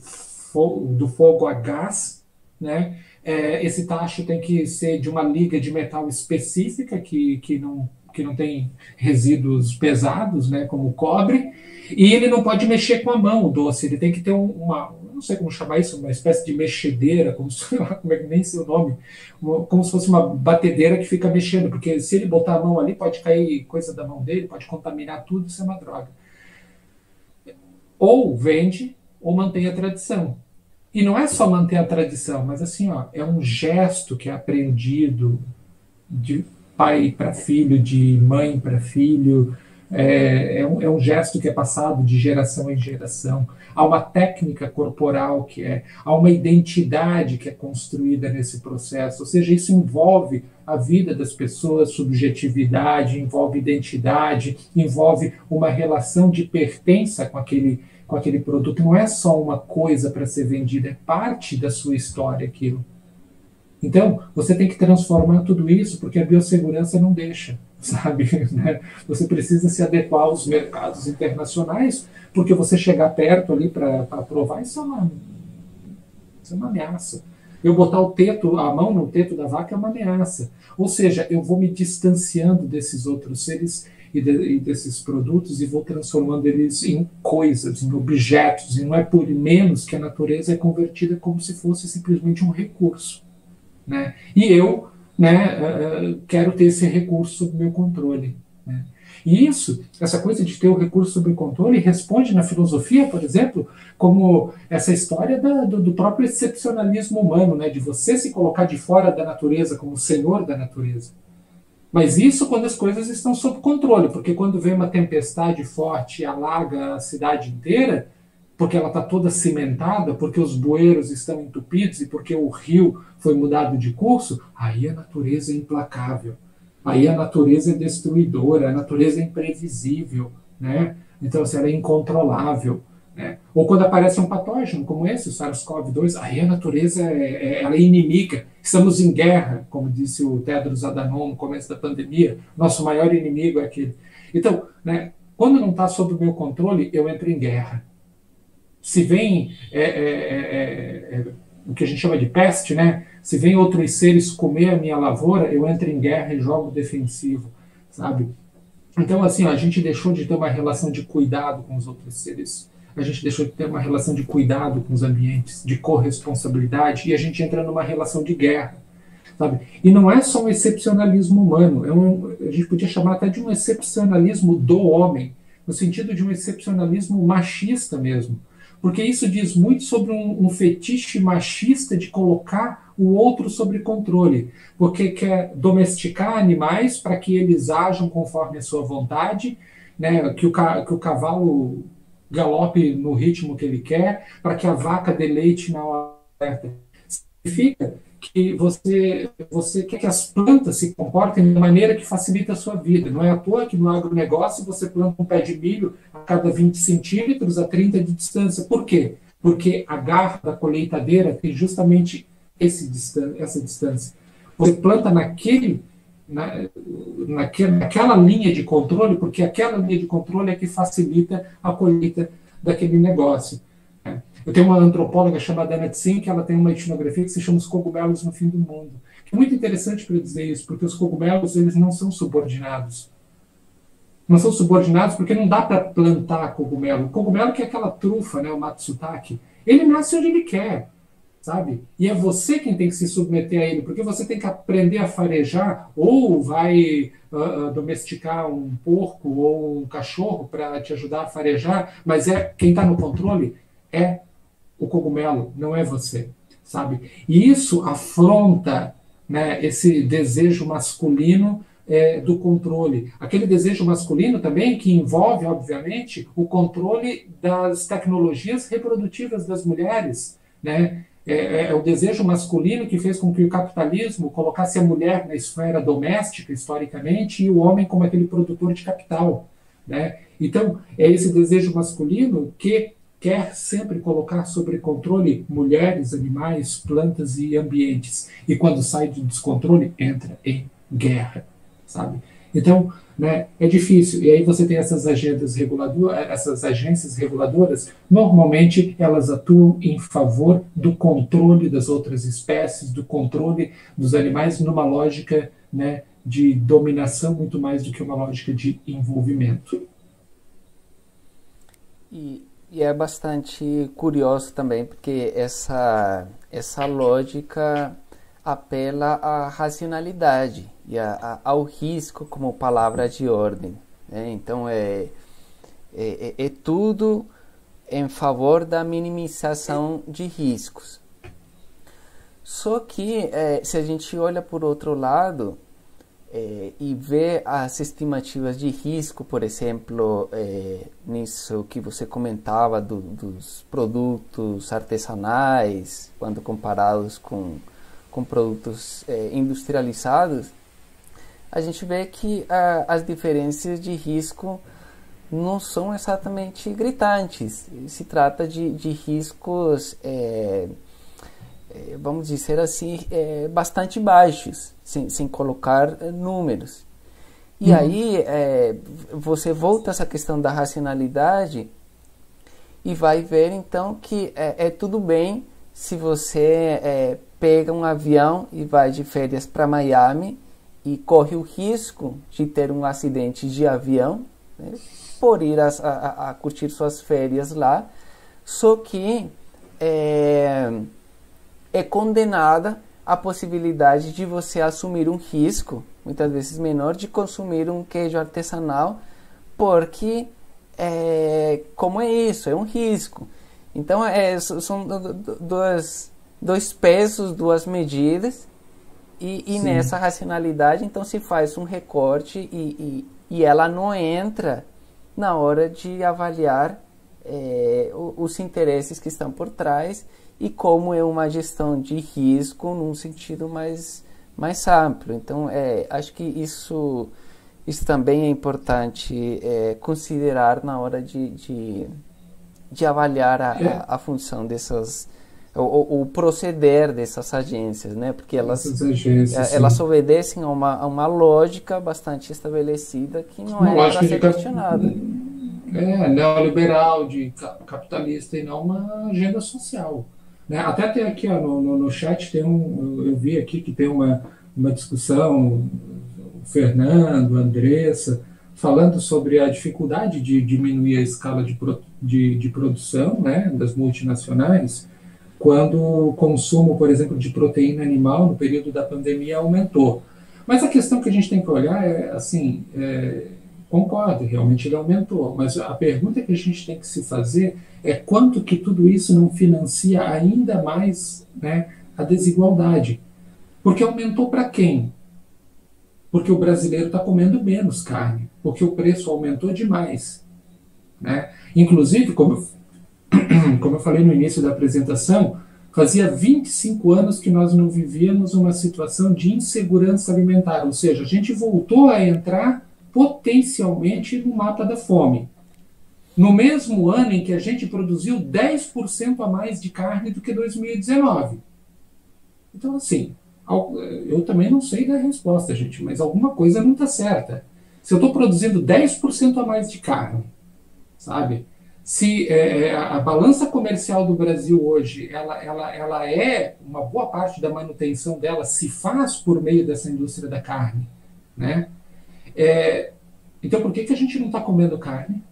fogo a gás. Né? Esse tacho tem que ser de uma liga de metal específica que não tem resíduos pesados, né, como o cobre, e ele não pode mexer com a mão o doce, ele tem que ter não sei como chamar isso, uma espécie de mexedeira, como é que nem sei o nome, como se fosse uma batedeira que fica mexendo, porque se ele botar a mão ali, pode cair coisa da mão dele, pode contaminar tudo, isso é uma droga. Ou vende, ou mantém a tradição. E não é só manter a tradição, mas assim, ó, é um gesto que é aprendido de pai para filho, de mãe para filho, é um gesto que é passado de geração em geração. Há uma técnica corporal há uma identidade que é construída nesse processo. Ou seja, isso envolve a vida das pessoas, subjetividade, envolve identidade, envolve uma relação de pertença com aquele produto. Não é só uma coisa para ser vendida, é parte da sua história aquilo. Então, você tem que transformar tudo isso, porque a biossegurança não deixa, sabe? Né? Você precisa se adequar aos mercados internacionais, porque você chegar perto ali para provar, isso é uma ameaça. Eu botar a mão no teto da vaca é uma ameaça. Ou seja, eu vou me distanciando desses outros seres e desses produtos e vou transformando eles em coisas, em objetos. E não é por menos que a natureza é convertida como se fosse simplesmente um recurso. Né? E eu, né, quero ter esse recurso sob meu controle. Né? E essa coisa de ter o recurso sob controle, responde na filosofia, por exemplo, como essa história do próprio excepcionalismo humano, né, de você se colocar de fora da natureza como senhor da natureza. Mas isso quando as coisas estão sob controle, porque quando vem uma tempestade forte e alaga a cidade inteira, porque ela está toda cimentada, porque os bueiros estão entupidos e porque o rio foi mudado de curso, aí a natureza é implacável. Aí a natureza é destruidora, a natureza é imprevisível, né? Então, assim, ela é incontrolável. Né? Ou quando aparece um patógeno como esse, o SARS-CoV-2, aí a natureza ela é inimiga. Estamos em guerra, como disse o Tedros Adhanom no começo da pandemia. Nosso maior inimigo é aquele. Então, né, quando não está sob o meu controle, eu entro em guerra. Se vem o que a gente chama de peste, né? Se vem outros seres comer a minha lavoura, eu entro em guerra e jogo defensivo, sabe? Então, assim, a gente deixou de ter uma relação de cuidado com os outros seres. A gente deixou de ter uma relação de cuidado com os ambientes, de corresponsabilidade, e a gente entra numa relação de guerra, sabe? E não é só um excepcionalismo humano, a gente podia chamar até de um excepcionalismo do homem, no sentido de um excepcionalismo machista mesmo. Porque isso diz muito sobre um fetiche machista de colocar o outro sob controle, porque quer domesticar animais para que eles ajam conforme a sua vontade, né, que o cavalo galope no ritmo que ele quer, para que a vaca dê leite na hora certa. Significa que você quer que as plantas se comportem de maneira que facilita a sua vida. Não é à toa que no agronegócio você planta um pé de milho a cada 20 centímetros a 30 de distância. Por quê? Porque a garra da colheitadeira tem justamente essa distância. Você planta naquela linha de controle, porque aquela linha de controle é que facilita a colheita daquele negócio. Eu tenho uma antropóloga chamada Anna Tsing, que ela tem uma etnografia que se chama Os Cogumelos no Fim do Mundo. É muito interessante para dizer isso, porque os cogumelos eles não são subordinados. Não são subordinados porque não dá para plantar cogumelo. O cogumelo que é aquela trufa, né, o matsutake, ele nasce onde ele quer, sabe? E é você quem tem que se submeter a ele, porque você tem que aprender a farejar, ou vai domesticar um porco ou um cachorro para te ajudar a farejar, mas quem está no controle é o cogumelo, não é você, sabe? E isso afronta, né, esse desejo masculino do controle. Aquele desejo masculino também que envolve, obviamente, o controle das tecnologias reprodutivas das mulheres, né? É o desejo masculino que fez com que o capitalismo colocasse a mulher na esfera doméstica, historicamente, e o homem como aquele produtor de capital, né? Então, é esse desejo masculino que quer sempre colocar sob controle mulheres, animais, plantas e ambientes. E quando sai do descontrole, entra em guerra, sabe? Então, né, é difícil. E aí você tem essas agências reguladoras, normalmente elas atuam em favor do controle das outras espécies, do controle dos animais, numa lógica, né, de dominação muito mais do que uma lógica de envolvimento. E é bastante curioso também, porque essa lógica apela à racionalidade e ao risco como palavra de ordem. Né? Então, é tudo em favor da minimização de riscos. Só que, se a gente olha por outro lado, e ver as estimativas de risco, por exemplo, nisso que você comentava dos produtos artesanais, quando comparados com produtos industrializados, a gente vê que as diferenças de risco não são exatamente gritantes. Se trata de riscos, vamos dizer assim, bastante baixos, sem colocar números. E aí você volta a essa questão da racionalidade e vai ver então que é tudo bem se você pega um avião e vai de férias para Miami e corre o risco de ter um acidente de avião, né, por ir a curtir suas férias lá, só que é condenada a possibilidade de você assumir um risco, muitas vezes menor, de consumir um queijo artesanal, porque, como é isso? É um risco. Então, são dois pesos, duas medidas, e nessa racionalidade, então, se faz um recorte e ela não entra na hora de avaliar os interesses que estão por trás e como é uma gestão de risco num sentido mais amplo. Então, acho que isso também é importante considerar na hora de avaliar a função dessas, o proceder dessas agências, né? Porque elas obedecem a uma lógica bastante estabelecida que não é para ser questionada. Neoliberal, capitalista, e não uma agenda social. Né? Até tem aqui no chat, eu vi aqui que tem uma discussão, o Fernando, a Andressa, falando sobre a dificuldade de diminuir a escala de produção, né, das multinacionais, quando o consumo, por exemplo, de proteína animal no período da pandemia aumentou. Mas a questão que a gente tem que olhar concordo, realmente ele aumentou, mas a pergunta que a gente tem que se fazer é quanto que tudo isso não financia ainda mais, né, a desigualdade. Porque aumentou para quem? Porque o brasileiro está comendo menos carne, porque o preço aumentou demais. Né? Inclusive, como eu falei no início da apresentação, fazia 25 anos que nós não vivíamos uma situação de insegurança alimentar, ou seja, a gente voltou a entrar potencialmente no mapa da fome. No mesmo ano em que a gente produziu 10% a mais de carne do que 2019. Então, assim, eu também não sei da resposta, gente, mas alguma coisa não está certa. Se eu estou produzindo 10% a mais de carne, sabe? Se a balança comercial do Brasil hoje, ela é, uma boa parte da manutenção dela se faz por meio dessa indústria da carne, né? Então, por que a gente não está comendo carne?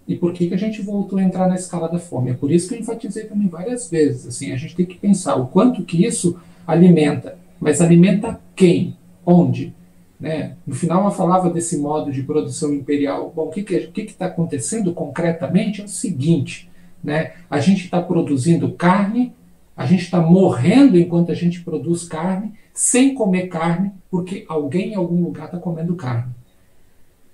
E por que a gente voltou a entrar na escala da fome? É por isso que eu enfatizei também várias vezes. Assim, a gente tem que pensar o quanto que isso alimenta. Mas alimenta quem? Onde? Né? No final, eu falava desse modo de produção imperial. Bom, o que está acontecendo concretamente é o seguinte. Né? A gente está produzindo carne, a gente está morrendo enquanto a gente produz carne, sem comer carne, porque alguém em algum lugar está comendo carne.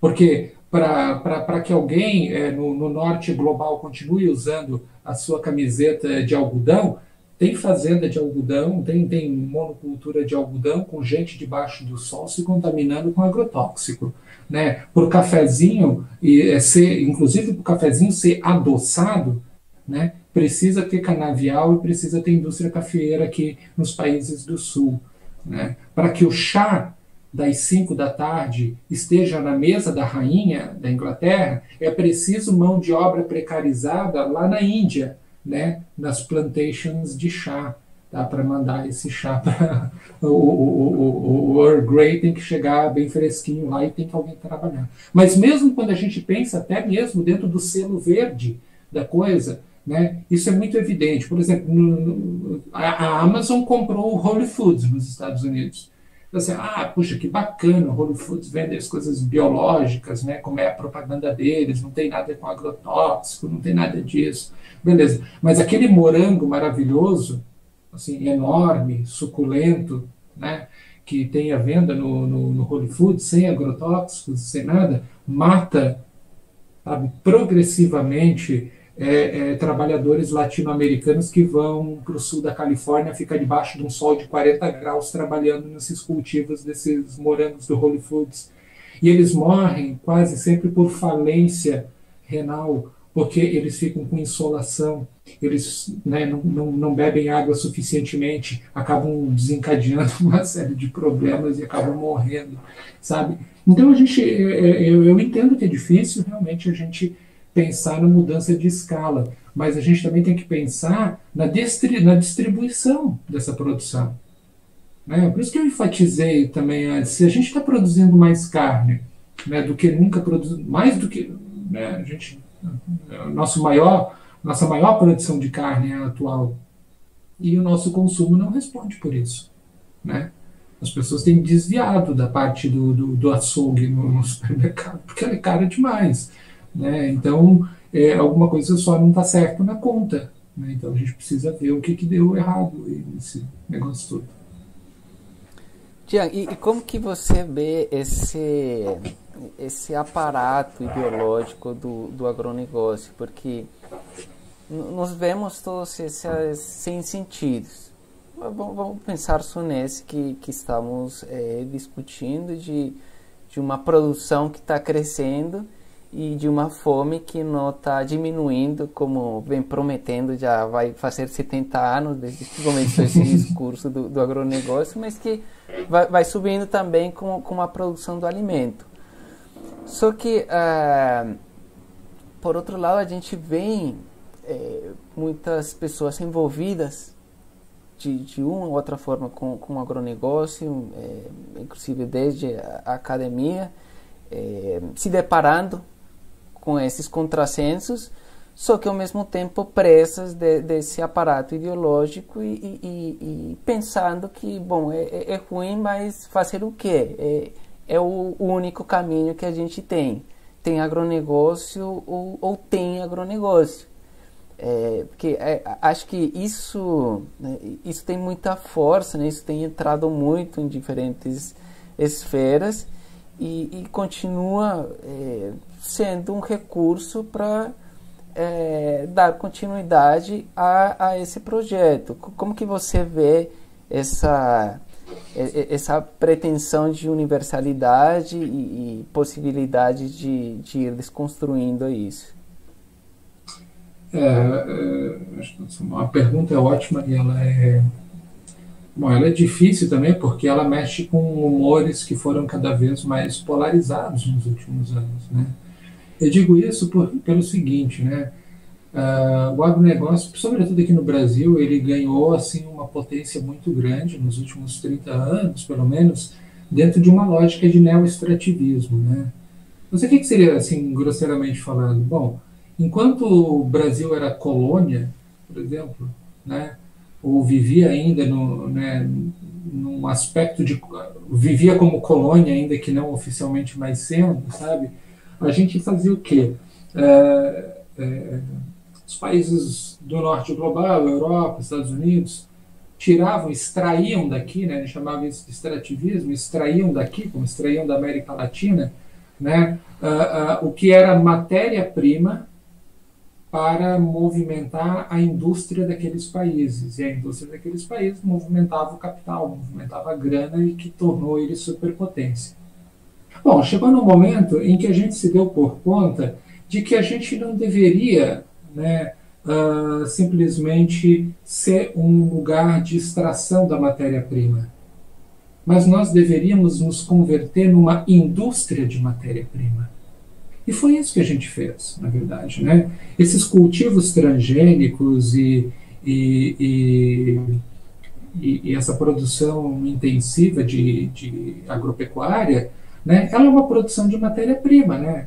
Porque para que alguém no norte global continue usando a sua camiseta de algodão, tem fazenda de algodão, tem monocultura de algodão com gente debaixo do sol se contaminando com agrotóxico. Né? Por cafezinho, inclusive para o cafezinho ser adoçado, né, precisa ter canavial e precisa ter indústria cafeeira aqui nos países do sul. Né? Para que o chá das 5 da tarde esteja na mesa da rainha da Inglaterra, é preciso mão de obra precarizada lá na Índia, né, nas plantations de chá, tá, para mandar esse chá para o Earl Grey tem que chegar bem fresquinho lá e tem que alguém trabalhar. Mas mesmo quando a gente pensa até mesmo dentro do selo verde da coisa, né, isso é muito evidente. Por exemplo, a Amazon comprou o Whole Foods nos Estados Unidos. Assim, puxa, que bacana, o Whole Foods vende as coisas biológicas, né, como é a propaganda deles, não tem nada com agrotóxico, não tem nada disso. Beleza, mas aquele morango maravilhoso, assim, enorme, suculento, né, que tem à venda no Whole Foods, sem agrotóxicos, sem nada, mata, sabe, progressivamente trabalhadores latino-americanos que vão para o sul da Califórnia ficar debaixo de um sol de 40 graus trabalhando nesses cultivos desses morangos do Whole Foods. E eles morrem quase sempre por falência renal, porque eles ficam com insolação, eles, né, não bebem água suficientemente, acabam desencadeando uma série de problemas e acabam morrendo, sabe? Então eu entendo que é difícil realmente a gente pensar na mudança de escala, mas a gente também tem que pensar na distribuição dessa produção, né? Por isso que eu enfatizei também antes, se a gente está produzindo mais carne, né, do que nunca produziu, mais do que, né, a gente, nossa maior produção de carne é a atual, e o nosso consumo não responde por isso, né? As pessoas têm desviado da parte do açougue no supermercado, porque ela é cara demais, né? Então, alguma coisa só não está certo na conta, né? Então a gente precisa ver o que deu errado nesse negócio todo. Tiago, e como que você vê esse aparato ideológico do agronegócio? Porque nós vemos todos esses sem sentidos. Vamos pensar só nesse que estamos discutindo de uma produção que está crescendo e de uma fome que não está diminuindo, como vem prometendo, já vai fazer 70 anos desde que começou esse discurso do agronegócio, mas que vai subindo também com a produção do alimento. Só que, por outro lado, a gente vê muitas pessoas envolvidas de uma ou outra forma com o agronegócio, inclusive desde a academia, se deparando com esses contrassensos, só que ao mesmo tempo presas desse aparato ideológico e pensando que, bom, é ruim, mas fazer o quê? É o único caminho que a gente tem. Tem agronegócio ou tem agronegócio. Porque acho que isso tem muita força, né? Isso tem entrado muito em diferentes esferas e continua sendo um recurso para dar continuidade a esse projeto. Como que você vê essa pretensão de universalidade e possibilidade de ir desconstruindo isso? A pergunta é ótima e ela é difícil também porque ela mexe com humores que foram cada vez mais polarizados nos últimos anos, né? Eu digo isso pelo seguinte, né? O agronegócio, sobretudo aqui no Brasil, ele ganhou assim uma potência muito grande nos últimos 30 anos, pelo menos, dentro de uma lógica de neoextrativismo, né? Não sei o que seria, assim, grosseiramente falando. Bom, enquanto o Brasil era colônia, por exemplo, né, ou vivia ainda num aspecto de... vivia como colônia, ainda que não oficialmente mais sendo, sabe? A gente fazia o quê? Os países do norte global, Europa, Estados Unidos, extraíam daqui, né, a gente chamava isso de extrativismo, extraíam daqui, como extraíam da América Latina, né, o que era matéria-prima para movimentar a indústria daqueles países. E a indústria daqueles países movimentava o capital, movimentava a grana e que tornou ele superpotência. Bom, chegou no momento em que a gente se deu por conta de que a gente não deveria, né, simplesmente ser um lugar de extração da matéria-prima, mas nós deveríamos nos converter numa indústria de matéria-prima. E foi isso que a gente fez, na verdade, né? Esses cultivos transgênicos e essa produção intensiva de agropecuária, né? Ela é uma produção de matéria-prima, né?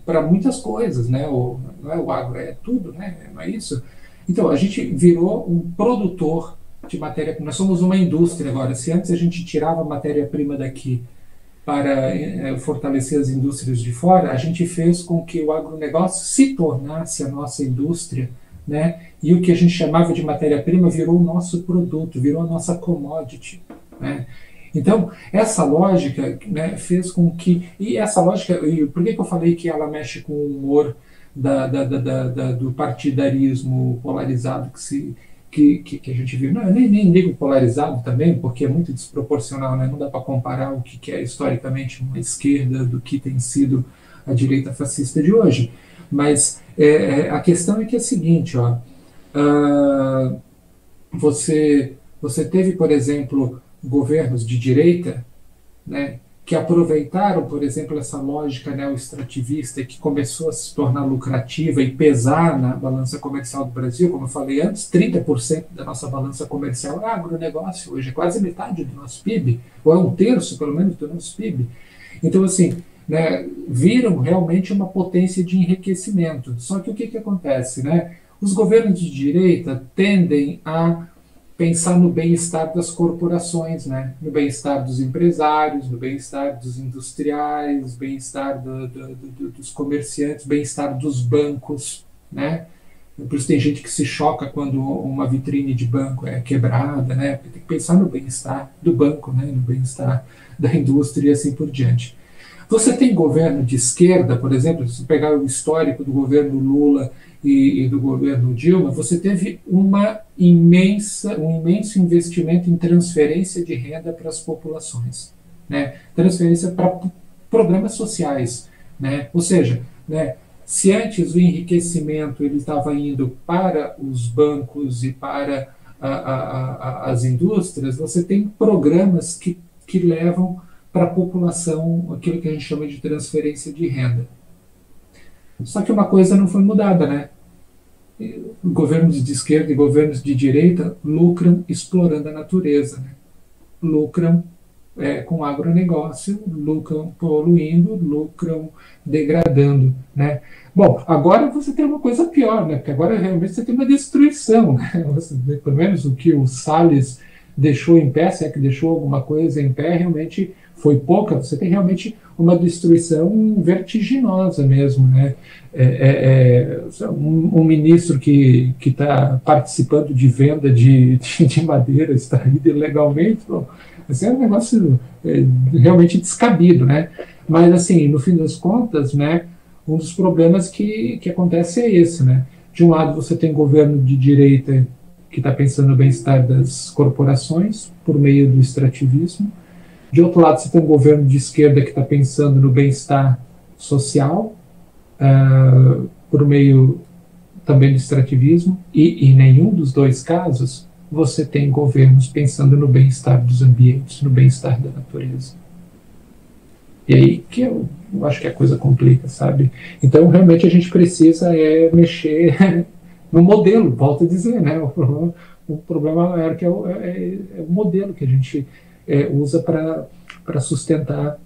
Para muitas coisas, né? Não é o agro, é tudo, né? Não é isso? Então, a gente virou um produtor de matéria-prima. Nós somos uma indústria agora. Se antes a gente tirava matéria-prima daqui para fortalecer as indústrias de fora, a gente fez com que o agronegócio se tornasse a nossa indústria, né? E o que a gente chamava de matéria-prima virou o nosso produto, virou a nossa commodity, né? Então, essa lógica, né, fez com que. E essa lógica, e por que eu falei que ela mexe com o humor do partidarismo polarizado que a gente viu? Não, eu nem digo polarizado também, porque é muito desproporcional, né? Não dá para comparar o que é historicamente uma esquerda do que tem sido a direita fascista de hoje. Mas a questão é que é a seguinte, ó. Uh, você teve, por exemplo, governos de direita, né, que aproveitaram, por exemplo, essa lógica neoextrativista que começou a se tornar lucrativa e pesar na balança comercial do Brasil. Como eu falei antes, 30% da nossa balança comercial é agronegócio, hoje é quase metade do nosso PIB, ou é um terço, pelo menos, do nosso PIB. Então, assim, né, viram realmente uma potência de enriquecimento. Só que o que acontece? Né? Os governos de direita tendem a pensar no bem-estar das corporações, né? No bem-estar dos empresários, no bem-estar dos industriais, bem-estar dos comerciantes, bem-estar dos bancos, né? Por isso tem gente que se choca quando uma vitrine de banco é quebrada, né? Porque tem que pensar no bem-estar do banco, né? No bem-estar da indústria e assim por diante. Você tem governo de esquerda, por exemplo, se pegar o histórico do governo Lula e do governo Dilma, você teve um imenso investimento em transferência de renda para as populações, né? Transferência para programas sociais, né? Ou seja, né, se antes o enriquecimento ele estava indo para os bancos e para as indústrias, você tem programas que levam para a população aquilo que a gente chama de transferência de renda. Só que uma coisa não foi mudada, né? Governos de esquerda e governos de direita lucram explorando a natureza, né? Lucram com agronegócio, lucram poluindo, lucram degradando, né? Bom, agora você tem uma coisa pior, né? Porque agora realmente você tem uma destruição, né? Você, pelo menos o que o Salles deixou em pé, se é que deixou alguma coisa em pé, realmente foi pouca. Você tem realmente uma destruição vertiginosa mesmo, né? Um ministro que está participando de venda de madeira extraída ilegalmente, bom, esse é um negócio realmente descabido, né? Mas, assim, no fim das contas, né, um dos problemas que acontece é esse, né? De um lado, você tem governo de direita que está pensando no bem-estar das corporações por meio do extrativismo. De outro lado, você tem um governo de esquerda que está pensando no bem-estar social por meio também do extrativismo. E em nenhum dos dois casos você tem governos pensando no bem-estar dos ambientes, no bem-estar da natureza. E aí que eu acho que a coisa complica, sabe? Então, realmente, a gente precisa mexer no modelo, volto a dizer, né? O problema maior que é o modelo que a gente usa para sustentar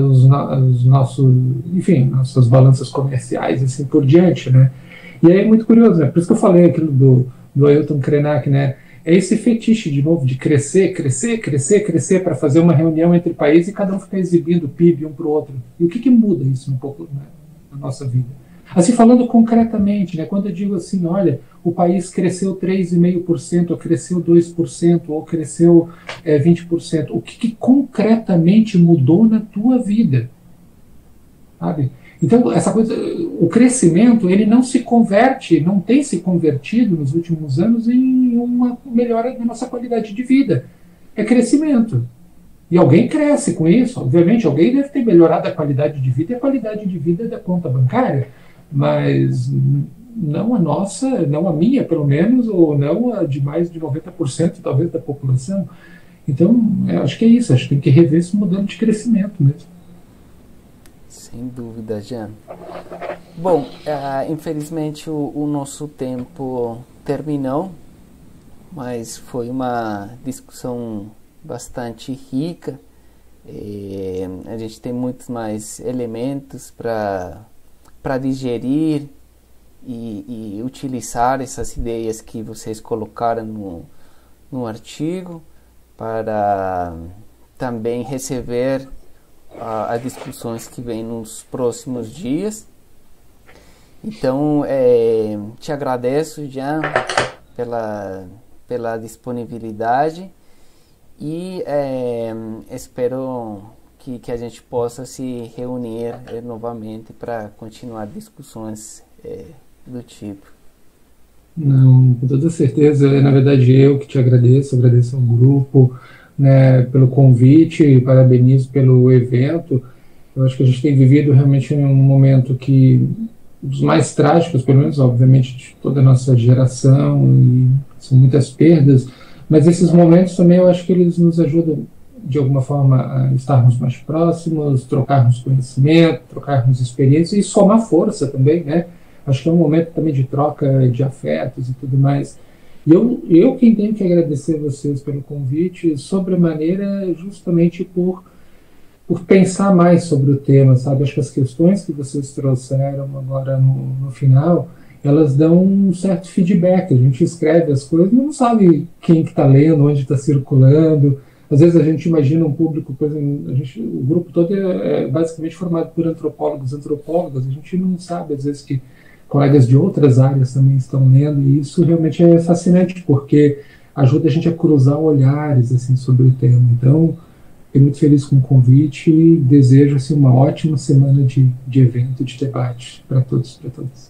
os nossos, enfim, nossas balanças comerciais, assim por diante, né? E aí é muito curioso, né? Por isso que eu falei aquilo do Ailton Krenak, né? É esse fetiche, de novo, de crescer para fazer uma reunião entre países e cada um ficar exibindo o PIB um para o outro. E o que muda isso um pouco, né, na nossa vida? Assim, falando concretamente, né, quando eu digo assim, olha, o país cresceu 3,5%, ou cresceu 2%, ou cresceu 20%, o que concretamente mudou na tua vida? Sabe? Então, essa coisa, o crescimento, ele não se converte, não tem se convertido nos últimos anos em uma melhora da nossa qualidade de vida. É crescimento. E alguém cresce com isso, obviamente, alguém deve ter melhorado a qualidade de vida e a qualidade de vida da conta bancária, mas não a nossa, não a minha, pelo menos, ou não a de mais de 90% talvez da população. Então, eu acho que é isso, acho que tem que rever esse modelo de crescimento mesmo. Sem dúvida, Jean. Bom, infelizmente o nosso tempo terminou, mas foi uma discussão bastante rica. A gente tem muitos mais elementos para digerir e utilizar essas ideias que vocês colocaram no artigo, para também receber as discussões que vêm nos próximos dias. Então, te agradeço, Jean, pela disponibilidade e espero que a gente possa se reunir novamente para continuar discussões do tipo. Não, com toda certeza. Na verdade, eu que te agradeço ao grupo, né, pelo convite, parabenizo pelo evento. Eu acho que a gente tem vivido realmente um momento que dos mais trágicos, pelo menos, obviamente, de toda a nossa geração, e são muitas perdas, mas esses momentos também eu acho que eles nos ajudam, de alguma forma, a estarmos mais próximos, trocarmos conhecimento, trocarmos experiências e somar força também, né? Acho que é um momento também de troca de afetos e tudo mais. E eu quem tenho que agradecer a vocês pelo convite, sobremaneira, justamente por pensar mais sobre o tema, sabe? Acho que as questões que vocês trouxeram agora no final, elas dão um certo feedback. A gente escreve as coisas e não sabe quem que está lendo, onde está circulando. Às vezes a gente imagina um público, por exemplo, o grupo todo é basicamente formado por antropólogos, antropólogas. A gente não sabe, às vezes, que colegas de outras áreas também estão lendo, e isso realmente é fascinante, porque ajuda a gente a cruzar olhares assim, sobre o tema. Então, fiquei muito feliz com o convite e desejo assim, uma ótima semana de evento, de debate para todos e para todas.